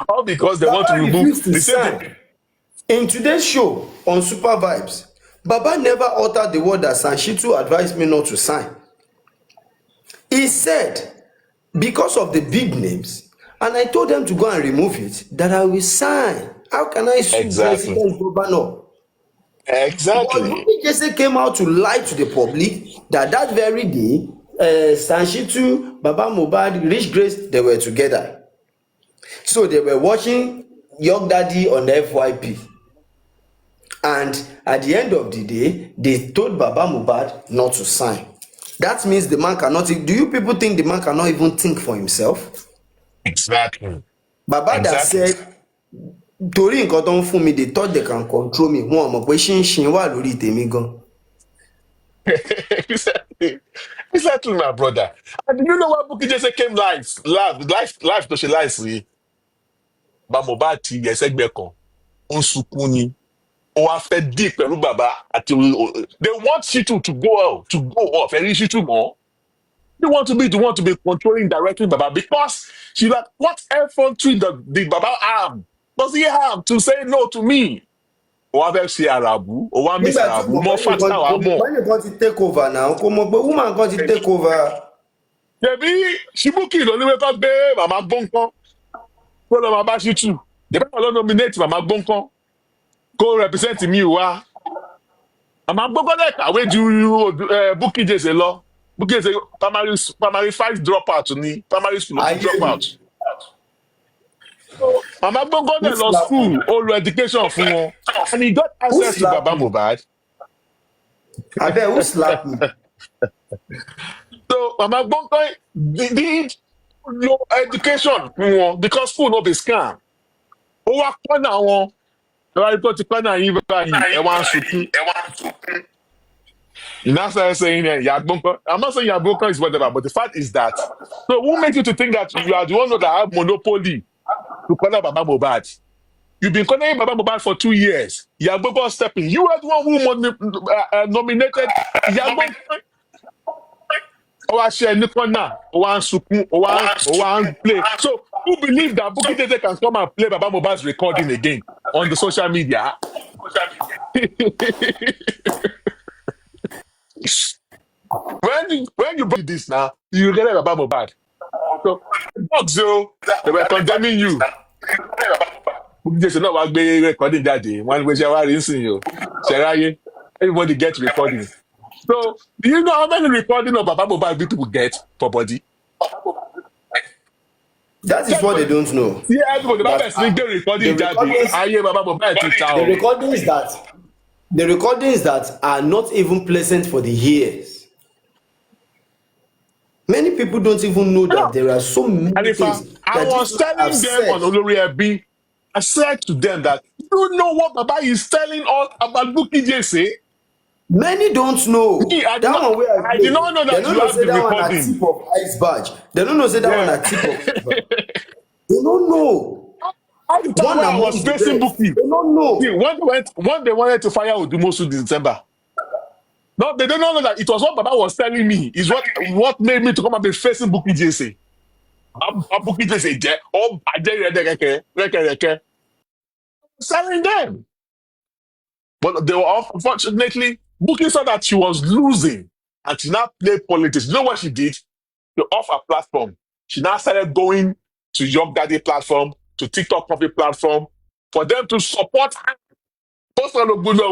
E: All because they
B: Baba
E: want to remove
B: the same. In today's show on Super Vibes, Baba never uttered the word that Sanshitu advised me not to sign. He said, because of the big names, and I told them to go and remove it, that I will sign. How can I sue President Governor?
E: Exactly.
B: But Bukky Jesse came out to lie to the public that very day, Sanshitu, Baba Mohbad, Rich Grace, they were together. So they were watching Young Daddy on the FYP. And at the end of the day, they told Baba Mohbad not to sign. That means the man cannot. Do you people think the man cannot even think for himself?
E: Exactly.
B: Baba that said, Tori nkan ton fún mi, they thought they can control me. Wọ́n mọ̀ pé ṣinṣin wà lórí tèmi gan.
E: Exactly, my brother. And you know what Bukky Jesse came live to she live sí. Baba Mohbad ti ẹsẹ̀gbẹ́ kan. Ó sunkún ni. Ó wá fẹ́ dì pẹ̀lú bàbá àti they want Shitu to go off. Ẹ̀rí Shitu mọ́. They want to be controlling directly Baba because she's like, what effort did Baba have? Does he have to say no to me? Or have she Arabu? Or one Miss Arabu? More faster or more?
B: When you got to take over now, come on, but woman got to take over.
E: Maybe Shibuki don't even talk there, Mama Bonko. Go to Mama Shitu. They don't nominate Mama Bonko. Go represent me, wa. Mama Bonko like, where do you Bukky Jesse law? Bukky Jesse primary 5 dropout ni primary school dropout. Mama Bonko dey law school, all education fún wọn. And he got access to Baba Mohbad.
B: I bet who slapped me?
E: So Mama Bonko did no education fún wọn because school no be scam. Ó wá kọ́nà wọn. Ẹ wá rí pé ó ti kọ́nà yín báyìí, ẹ wá ń sunkún. You now start saying Yagbonko. I'm not saying Yagbonko is whatever, but the fact is that. So who makes you to think that you are the one that have monopoly to corner Baba Mohbad? You've been cornering Baba Mohbad for 2 years. Yagbonko stepping. You are the one who nominated Yagbonko. Or share Nikona, or Suku, or play. So who believe that Bukky Jesse can come and play Baba Mohbad's recording again on the social media? When you bring this now, you get it about Mohbad. So, they were condemning you. Just know what be recording that day. One way you are listening, you. Everybody gets recording. So, do you know how many recording of Baba Mohbad people get for body?
B: That is what they don't know.
E: Yeah, everybody get recording that day. I hear Baba Mohbad to town.
B: The recordings that are not even pleasant for the ears. Many people don't even know that there are so many
E: Arifa,
B: things.
E: I was telling them on Olori Ebi, I said to them that you know what Baba is telling us about Bukky Jesse.
B: Many don't know.
E: I did not know that you have the recording.
B: Tip of ice badge. They don't know say that one a tip of. They don't know.
E: All the time
B: One
E: when I was
B: among the
E: facing
B: rest.
E: Buki,
B: They don't know.
E: see, when they wanted to fire Odumosu in December, no, they don't know that it was what Baba was telling me. Is what made me to come and be facing Buki JC. Buki JC, oh, I did selling them. But they were unfortunately, Buki saw that she was losing and she now played politics. You know what she did? To off her platform. She now started going to Young Daddy platform, to TikTok Coffee platform, for them to support her.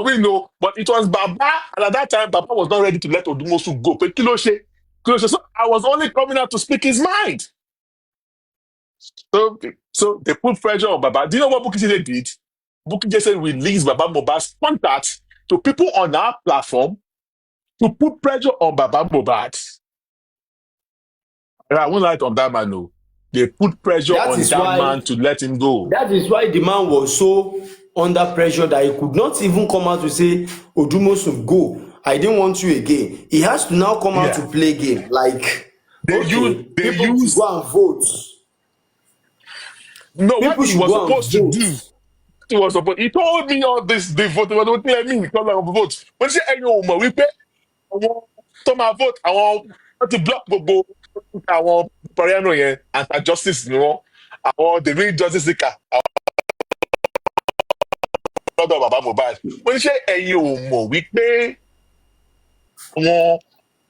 E: We know, but it was Baba, and at that time, Baba was not ready to let Odumosu go. But Kiloshe, so I was only coming out to speak his mind. So they put pressure on Baba. Do you know what Bukky Jesse did? Bukky Jesse released Baba Mohbad's contact to people on our platform to put pressure on Baba Mohbad. I won't lie on that man, no. They put pressure
B: That
E: on
B: is
E: that
B: why
E: man to let him go.
B: that is why the man was so under pressure that he could not even come out to say, Odumosu, go. I didn't want you again. He has to now come out
E: Yeah.
B: to play game. Like,
E: They
B: okay, people should
E: use
B: go and vote.
E: no what
B: People
E: he
B: should
E: was
B: go and
E: supposed to
B: vote.
E: do. He told me all this, they vote, they don't tell me because I vote. When she say anyone we pay to my vote, I want to block gbogbo àwọn Pariano yẹn and justice ni wọn. Àwọn the real justice seeker. Lọ́dọ̀ Baba Mohbad. Wọ́n ṣe ẹ̀yin ò mọ̀ wípé àwọn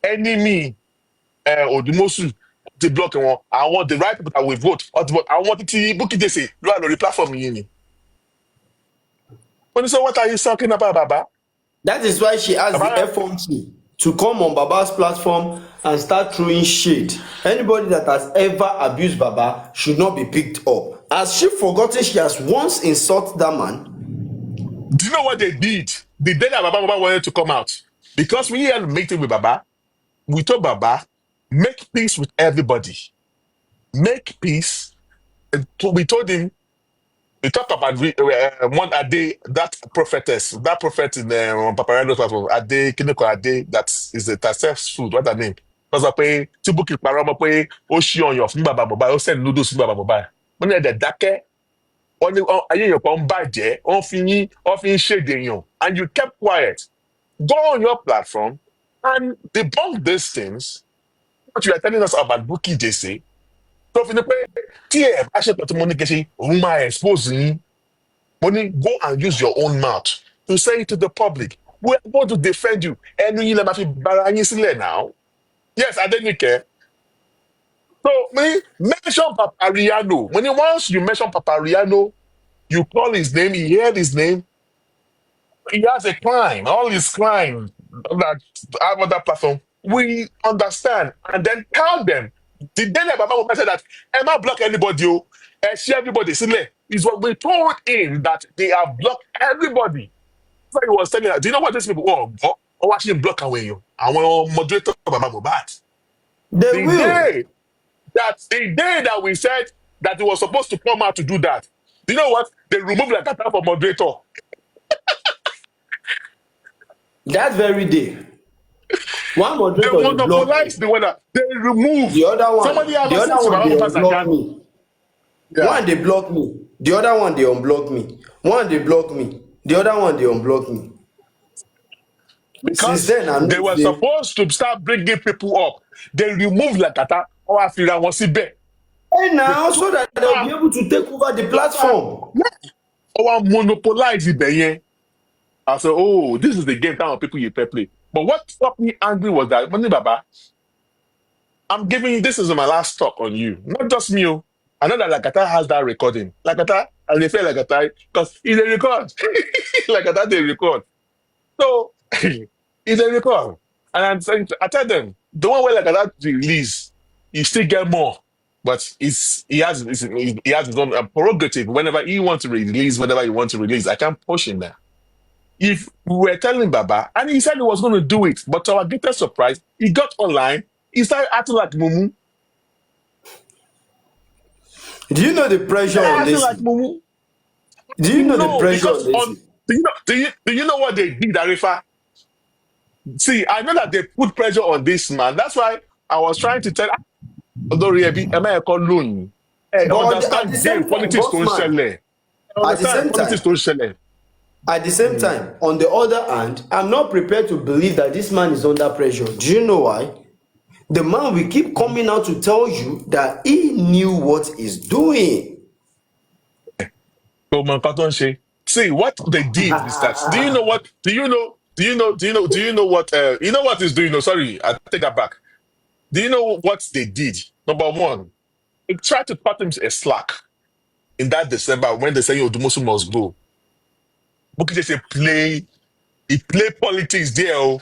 E: enemy Odumosu ti block wọn. Àwọn the right people that will vote. Àwọn títí Bukky Jesse ló wà lórí platform yìí ni. Wọ́n ní sọ what are you talking about, Baba?
B: That is why she asked the
E: Baba
B: FOMC to come on Baba's platform and start throwing shade. Anybody that has ever abused Baba should not be picked up. Has she forgotten she has once insulted that man?
E: do you know what they did? The day that Baba wanted to come out, because we had a meeting with Baba, we told Baba, make peace with everybody. Make peace. And we told him, we talked about one Ade, that prophetess, that prophet in Paparando's platform, Ade, Kineko Ade, that is the sells food, what's her name? Because I pay, Tibuki Parama pay, Oshi on your Baba Mobile, or send noodles to Baba Mobile. When you're the dake, ayé èèyàn kan ń bàjẹ́ wọ́n fi ń ṣèdèyàn and you kept quiet. Go on your platform and debunk these things. What you are telling us about Bukky Jesse. So fi ni pé tí ẹ bá ṣe pẹ̀tù mo ní kí ṣe òun máa expose yín. Mo ní go and use your own mouth to say it to the public. We are going to defend you. Ẹnu yín lè máa fi bara yín sílẹ̀ now. Yes, Adenike. So mention Papariano. Once you mention Papariano, you call his name, you hear his name, he has a crime, all his crime that have on that platform. We understand and then tell them. The day that Baba Mohbad said that Emma block anybody, share everybody, is what we told him that they have blocked everybody. So he was telling us, do you know what these people actually block away you? Our moderator Baba Mohbad.
B: They
E: The
B: will.
E: day that we said that he was supposed to come out to do that, do you know what? They removed like that type of moderator.
B: That very day. One
E: They
B: moderator dey block
E: monopolize
B: me.
E: the weather. They remove.
B: The other
E: Somebody
B: one,
E: ever said to
B: dey
E: Baba
B: unblock
E: Mohbad,
B: me.
E: yeah.
B: One dey block me. The other one dey unblock me. One dey block me. The other one dey unblock me. Since
E: Because
B: then, I
E: they
B: know
E: were
B: say,
E: supposed to start bringing people up. They removed Lakata or Afira Wasibe.
B: hey now,
E: Because
B: so that they will be able to take over the platform.
E: or monopolize it. I said, oh, this is the game kind of people you play. But what got me angry was that, Money Baba, I'm giving you, this is my last talk on you. Not just me. I know that Lakata has that recording. Lakata, and they feel Lakata, because it's a record. Lakata, they record. So, it's a record. And I'm saying, I tell them, the one where Lakata release, you still get more. But he has his own prerogative. Whenever he wants to release, whenever he wants to release, I can't push him there. If we were telling Baba, and he said he was going to do it, but to our greatest surprise, he got online, he started acting like Mumu.
B: Do you know the pressure on
E: Acting
B: this
E: like
B: thing?
E: Mumu.
B: Do you know the
E: No,
B: pressure
E: because
B: on this
E: on
B: thing?
E: do you know what they did, Arifa? See, I know that they put pressure on this man. That's why I was trying to tell Olori Ebi, am I call loan?
B: But at the
E: understand game
B: same time,
E: politics tó ń
B: bossman,
E: ṣẹlẹ̀.
B: at the
E: Understand
B: same
E: politics
B: time,
E: tó ń ṣẹlẹ̀.
B: on the other hand, I'm not prepared to believe that this man is under pressure. Do you know why? The man will keep coming out to tell you that he knew what he's doing.
E: Kò mọ nǹkan tó ń ṣe. See what they did is that. Do you know what? Do you know what? You know what he's doing? No, sorry, I take that back. Do you know what they did? Number one, they tried to cut him a slack in that December when they say Odumosu must go. Bukky just he play politics there. Oh.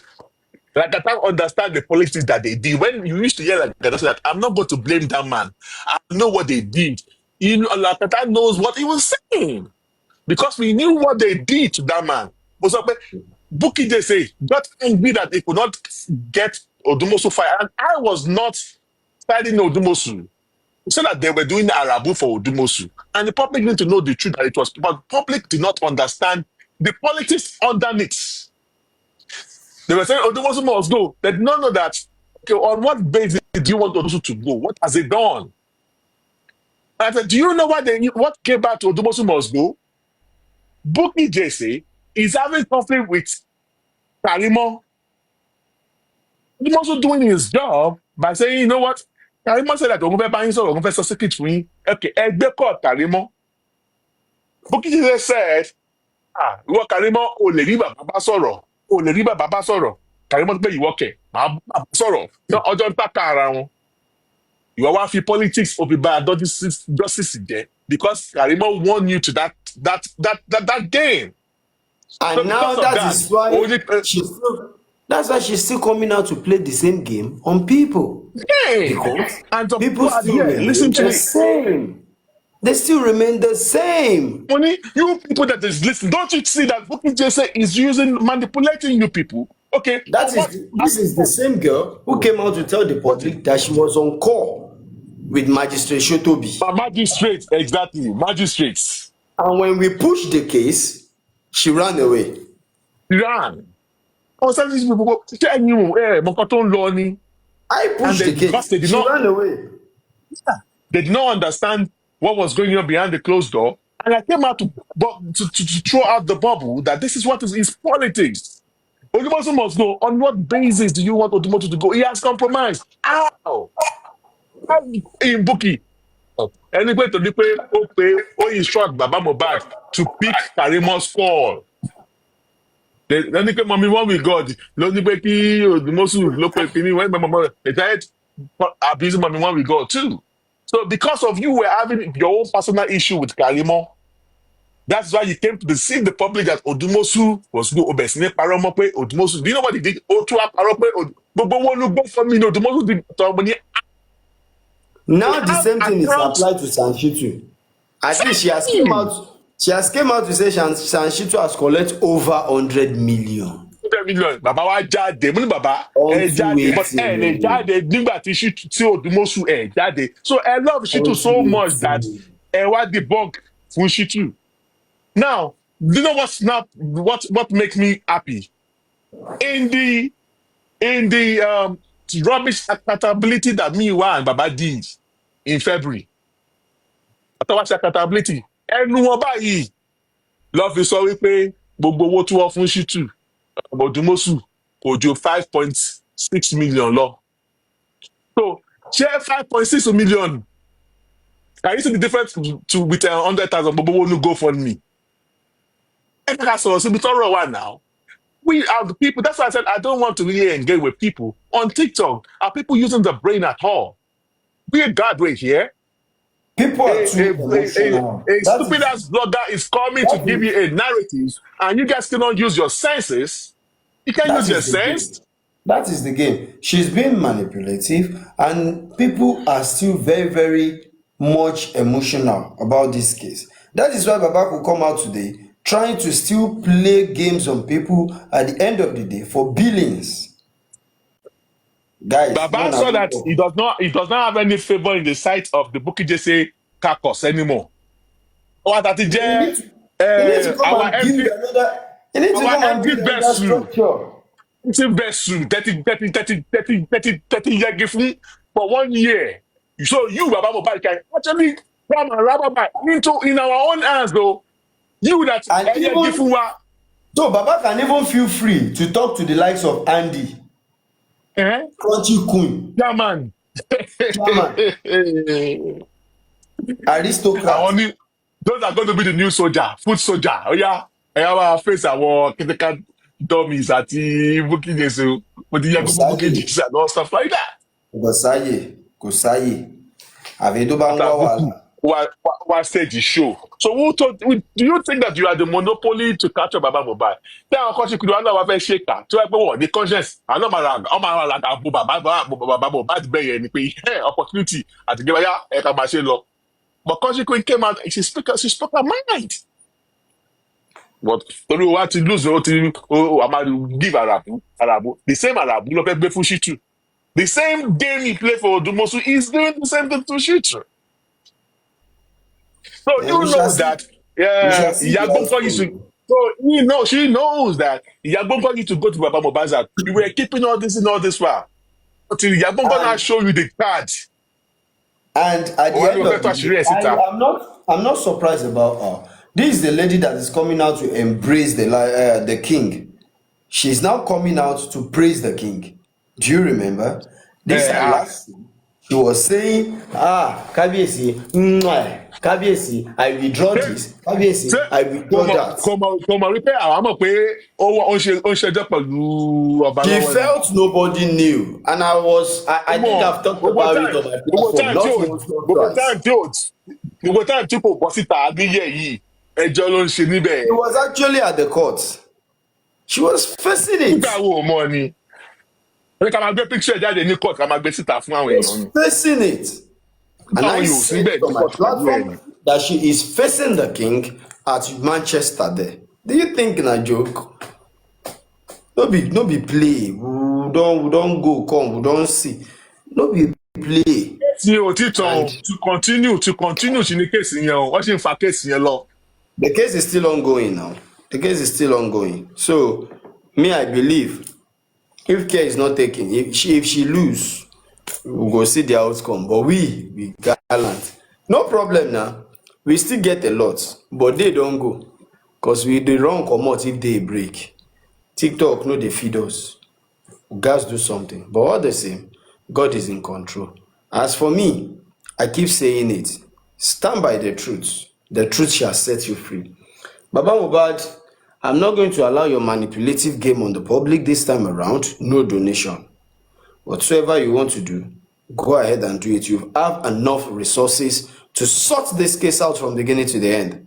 E: Like I can't understand the politics that they did. When you used to hear like that, I'm not going to blame that man. I know what they did. You know, Lakata knows what he was saying. Because we knew what they did to that man. But Bukky they say got angry that they could not get Odumosu fired. And I was not fighting Odumosu. So that they were doing Arabu for Odumosu. And the public need to know the truth that it was, but public did not understand the politics underneath. They were saying Odumosu must go. They did not know that, okay, on what basis do you want Odumosu to go? What has it done? And I said, do you know what came back to Odumosu must go? Bukky JC is having conflict with Karimo. Odumosu doing his job by saying, you know what? Karimo said that Ogunfe buying so Ogunfe secret for him. Okay, Egbe called Karimo. Bukky JC said, ìwọ Karimo ò lè rí bàbá sọ̀rọ̀. O lè rí bàbá sọ̀rọ̀. Karimo pé ìwọ kẹ̀ máa bá sọ̀rọ̀. Ọjọ́ ń tàkà ara wọn. Ìwọ wá fi politics òbí bá justice jẹ́ because Karimo won you to that game.
B: And
E: So
B: now that's why she's still coming out to play the same game on people.
E: Yeah.
B: Because
E: and some
B: people still remain
E: listen to
B: the
E: me.
B: same. They still remain the same.
E: Money, you people that is listening, don't you see that Bukky JC is manipulating you people? Okay.
B: This is the same girl who came out to tell the public that she was on call with Magistrate Shotobi.
E: Magistrates, exactly. Magistrates.
B: And when we pushed the case, she ran away.
E: Ran. Oh, some of these people go,
B: I pushed the case. She ran away.
E: They did not understand what was going on behind the closed door. And I came out to throw out the bubble that this is what is politics. Odumosu must go. On what basis do you want Odumosu to go? He has compromised. How? In Bukky. Anyway, to instruct Baba Mohbad to pick Karimo's call. Then they mommy one with God. Odumosu when my mama they tried abusing mommy one with God too. So because of you were having your own personal issue with Karimo, that's why you came to deceive the public that Odumosu was good. Odumosu. Do you know what he did? Odumosu did.
B: Now the same thing is applied to Sanshitu. I think she has came out to say Sanshitu has collected over 100 million.
E: 100 million. Baba wa jáde. Mo ní baba ẹ jáde, but ẹ lè jáde nígbà tí Odumosu ẹ jáde. So I love Shitu so much that ẹ wá debunk fún Shitu. Now, do you know what makes me happy? In the rubbish accountability that me and Baba did in February. Àtàwáṣe accountability. Ẹnu wọn báyìí lọ fi sọ wípé gbogbo owó tí wọ́n fún Shitu Odumosu kò ju 5.6 million lọ. So, share 5.6 million. Can you see the difference with 100,000 gbogbo owó no go for me? Now. We are the people. That's why I said I don't want to really engage with people on TikTok. Are people using the brain at all? We are graduate here.
B: People are too emotional.
E: A stupid ass blogger is coming to give you a narrative, and you guys cannot use your senses. You can use your sense.
B: That is the game. She's being manipulative, and people are still very, very much emotional about this case. That is why Baba could come out today trying to still play games on people at the end of the day for billions. Guys,
E: Baba saw that he does not have any favor in the sight of the Bukky JC caucus anymore. What that is our empty vessel. It's a vessel 30 year gift for 1 year. So you, Baba Mohbad, can actually come and rababa into in our own hands though. You that
B: And even so, Baba can even feel free to talk to the likes of Andy, Crunchy Queen,
E: Chairman.
B: Chairman, Aristocrat.
E: Those are going to be the new soldier, foot soldier. Oh yeah, I have a face our critical dummies at the booking jesu, with the Yakubu booking jesu and all stuff like that.
B: Kò sáyè. Àfi tó bá ń wá wàhálà.
E: What stage is show? So do you think that you are the monopoly to capture Baba Mohbad? Then of course you could have a shaker. So what the conscience. I'm not like Baba Mohbad be opportunity at the give but Consequent came out, she spoke her mind. But torí o wá ti lose o àmà give Arabu. The same Arabu ló fẹ́ gbé fún Shitu. The same game he played for Odumosu is doing the same thing to Shitu. So you know that she knows that Yagbonko used to go to Baba Mohbad. You were keeping all this and all this while. Until Yagbonko now show you the card.
B: And at the end of the day, I'm not surprised about her. This is the lady that is coming out to embrace the king. She's now coming out to praise the king. Do you remember? This last thing, she was saying, Kábíyèsí, I withdraw this. Kábíyèsí, I withdraw that. He felt nobody knew. And I think I've talked about it on my platform. He was actually at the court. She was facing it. He was facing it. And I said on my platform that she is facing the king at Manchester there. Do you think in a joke? No be play. We don't go, come, we don't see. No be play.
E: To continue in the case,
B: the case is still ongoing now. The case is still ongoing. So me, I believe if care is not taken, if she lose, we go see the outcome. But we gallant. No problem now. We still get a lot, but they don't go. Because we the wrong comot if they break. TikTok no dey feed us. We gats do something. But all the same, God is in control. As for me, I keep saying it. Stand by the truth. The truth shall set you free. Baba Mohbad, I'm not going to allow your manipulative game on the public this time around. No donation. Whatsoever you want to do, go ahead and do it. You have enough resources to sort this case out from beginning to the end.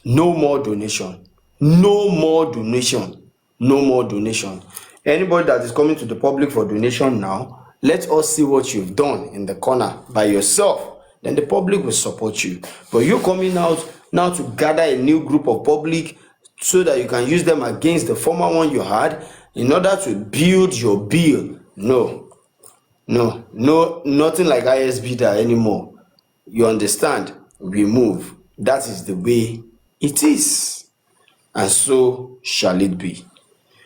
B: No more donation. No more donation. No more donation. Anybody that is coming to the public for donation now, let us see what you've done in the corner by yourself. Then the public will support you. But you coming out now to gather a new group of public so that you can use them against the former one you had in order to build your bill. No, nothing like ISB there anymore. You understand? We move. That is the way it is. And so shall it be.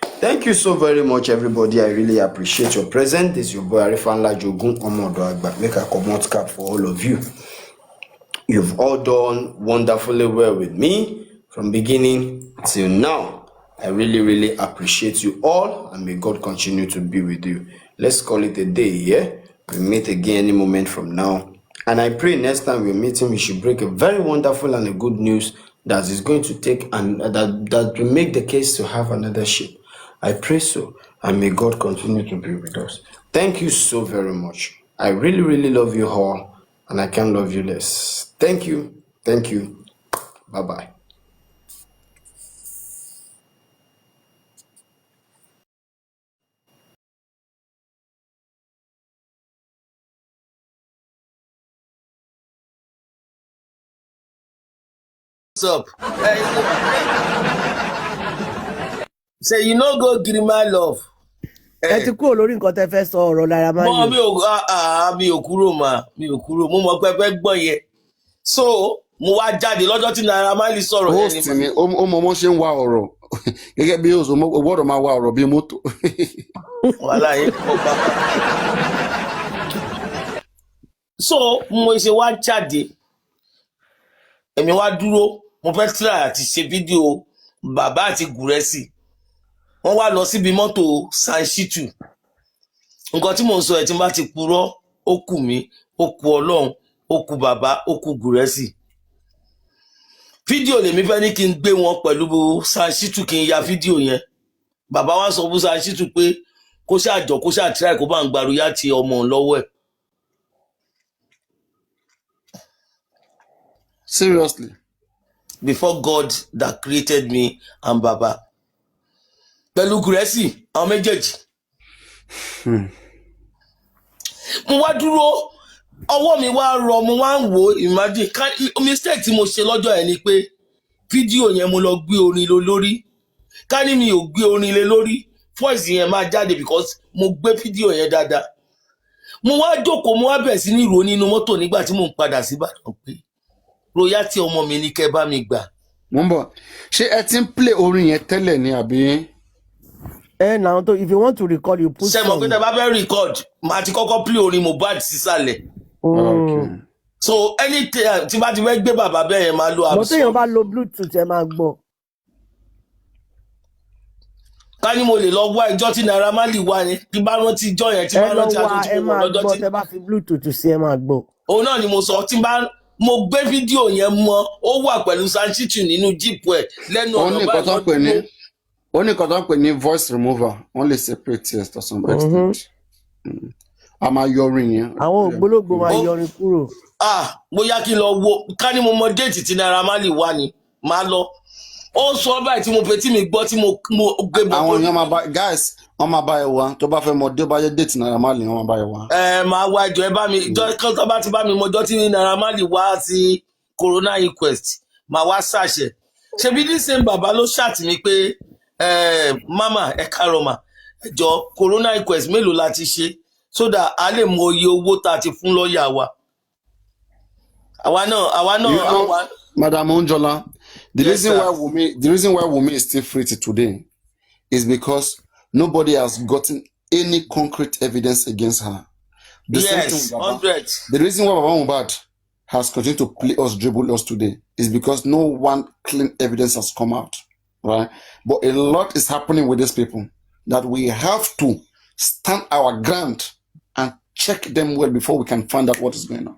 B: Thank you so very much, everybody. I really appreciate your presence. This is your boy Arifa Jogun Omodo. Make a comment cap for all of you. You've all done wonderfully well with me from beginning till now. I really, really appreciate you all, and may God continue to be with you. Let's call it a day, yeah? We meet again any moment from now. And I pray next time we meet him, we should break a very wonderful and a good news that is going to take and that will make the case to have another shape. I pray so, and may God continue to be with us. Thank you so very much. I really, really love you all, and I can't love you less. Thank you. Thank you. Bye-bye.
G: What's up? Say you no go give my love.
H: Ẹ ti kúrò lórí nǹkan tẹ́ fẹ́ sọ ọ̀rọ̀ lára máa
G: yẹ. Mi ò kúrò mo mọ̀ pé fẹ́ gbọ́ yẹ. So mo wá jáde lọ́jọ́ tí Naira Marley sọ̀rọ̀ yẹn ni.
I: Host ni ó mọ ọmọ ṣe ń wá ọ̀rọ̀ gẹ́gẹ́ bí oṣù gbọ́dọ̀ máa wá ọ̀rọ̀ bí mọ́tò.
G: Wàhálà yẹn kọ́ bá. So mo ṣe wá jáde èmi wá dúró mo fẹ́ try àti ṣe fídíò bàbá àti Gúrẹ́sì wọ́n wá lọ síbi mọ́tò Sanshitu nǹkan tí mò ń sọ ẹ̀ tí n bá ti purọ́ ó kù mí ó kù Ọlọ́run ó kù bàbá ó kù Gúrẹ́sì fídíò lèmi fẹ́ ní kí n gbé wọn pẹ̀lú Sanshitu kí n ya fídíò yẹn bàbá wa sọ fún Sanshitu pé kó ṣàjọ kó ṣàtìráì kó bá ń gbaruyá ti ọmọ lọ́wọ́ ẹ̀.
I: Seriously.
G: Before God that created me and Baba. Pẹ̀lú Gúrẹ́sì àwọn méjèèjì. Mo wá dúró ọwọ́ mi wá rọ mo wá ń wò imagine mistake tí mo ṣe lọ́jọ́ yẹn ni pé fídíò yẹn mo lọ gbé orin lé lórí ká ní mi ò gbé orin lé lórí voice yẹn máa jáde because mo gbé fídíò yẹn dáadáa. Mo wá jókòó mo wá bẹ̀rẹ̀ sí ní ro nínú mọ́tò nígbà tí mò ń padà sí Ìbàdàn pé royalty ọmọ mi ní kẹ́ bá mi gbà.
I: Mo ń bọ̀. Ṣé ẹ ti ń play orin yẹn tẹ́lẹ̀ ni àbí?
H: Now, if you want to record, you put
G: ṣe mọ̀ pé tẹ́ bá fẹ́ record màá ti kọ́kọ́ play orin Mohbad sísàlẹ̀.
I: Okay.
G: So anything tí bá ti fẹ́ gbé bàbá bẹ́ẹ̀ yẹn máa lo
H: àbùsọ. Mo téèyàn bá lo Bluetooth ẹ máa gbọ́.
G: Ká ní mo lè lọ wá ìjọ tí Naira Marley wá ni tí bá rántí ìjọ yẹn tí bá rántí aṣọ tí mo wọ lọ́jọ́ tí.
H: Ẹ bá fi Bluetooth sí ẹ máa gbọ́.
G: Òun náà ni mo sọ tí bá mo gbé fídíò yẹn mọ ó wà pẹ̀lú Sanshitu nínú jíìpù ẹ̀ lẹ́nu ọ̀nà báyìí.
I: Ó ní nǹkan tó ń pè ní voice remover wọ́n lè separate tears to some extent. A máa yọrin yẹn.
H: Àwọn ògbólógbò máa yọrin kúrò.
G: Bóyá kí n lọ wo ká ní mo mọ déètì tí Naira Marley wá ni máa lọ. Ó sọ báyìí tí mo pe tí mi gbọ́ tí mo gbé bọ̀.
I: Àwọn èèyàn máa bá guys wọ́n máa bá ẹ wá tó bá fẹ́ mọ dé bá yẹ déètì Naira Marley wọ́n máa bá ẹ wá.
G: Máa wá ìjọ ẹ bá mi ìjọ kan tó bá ti bá mi mọjọ́ tí Naira Marley wá sí corona inquest máa wá ṣàṣẹ. Ṣebí ní same bàbá ló ṣàtì mí pé mama ẹ káàárọ̀ mà ẹjọ corona inquest mélòó la ti ṣe so that a lè mọ iye owó tá a ti fún lọ́ọ̀yà wa. Àwa náà.
I: Madam Onjola, the reason why Wunmi is still free till today is because nobody has gotten any concrete evidence against her.
G: Yes, 100.
I: The reason why Baba Mohbad has continued to play us, dribble us today is because no one clean evidence has come out, right? But a lot is happening with these people that we have to stand our ground and check them well before we can find out what is going on.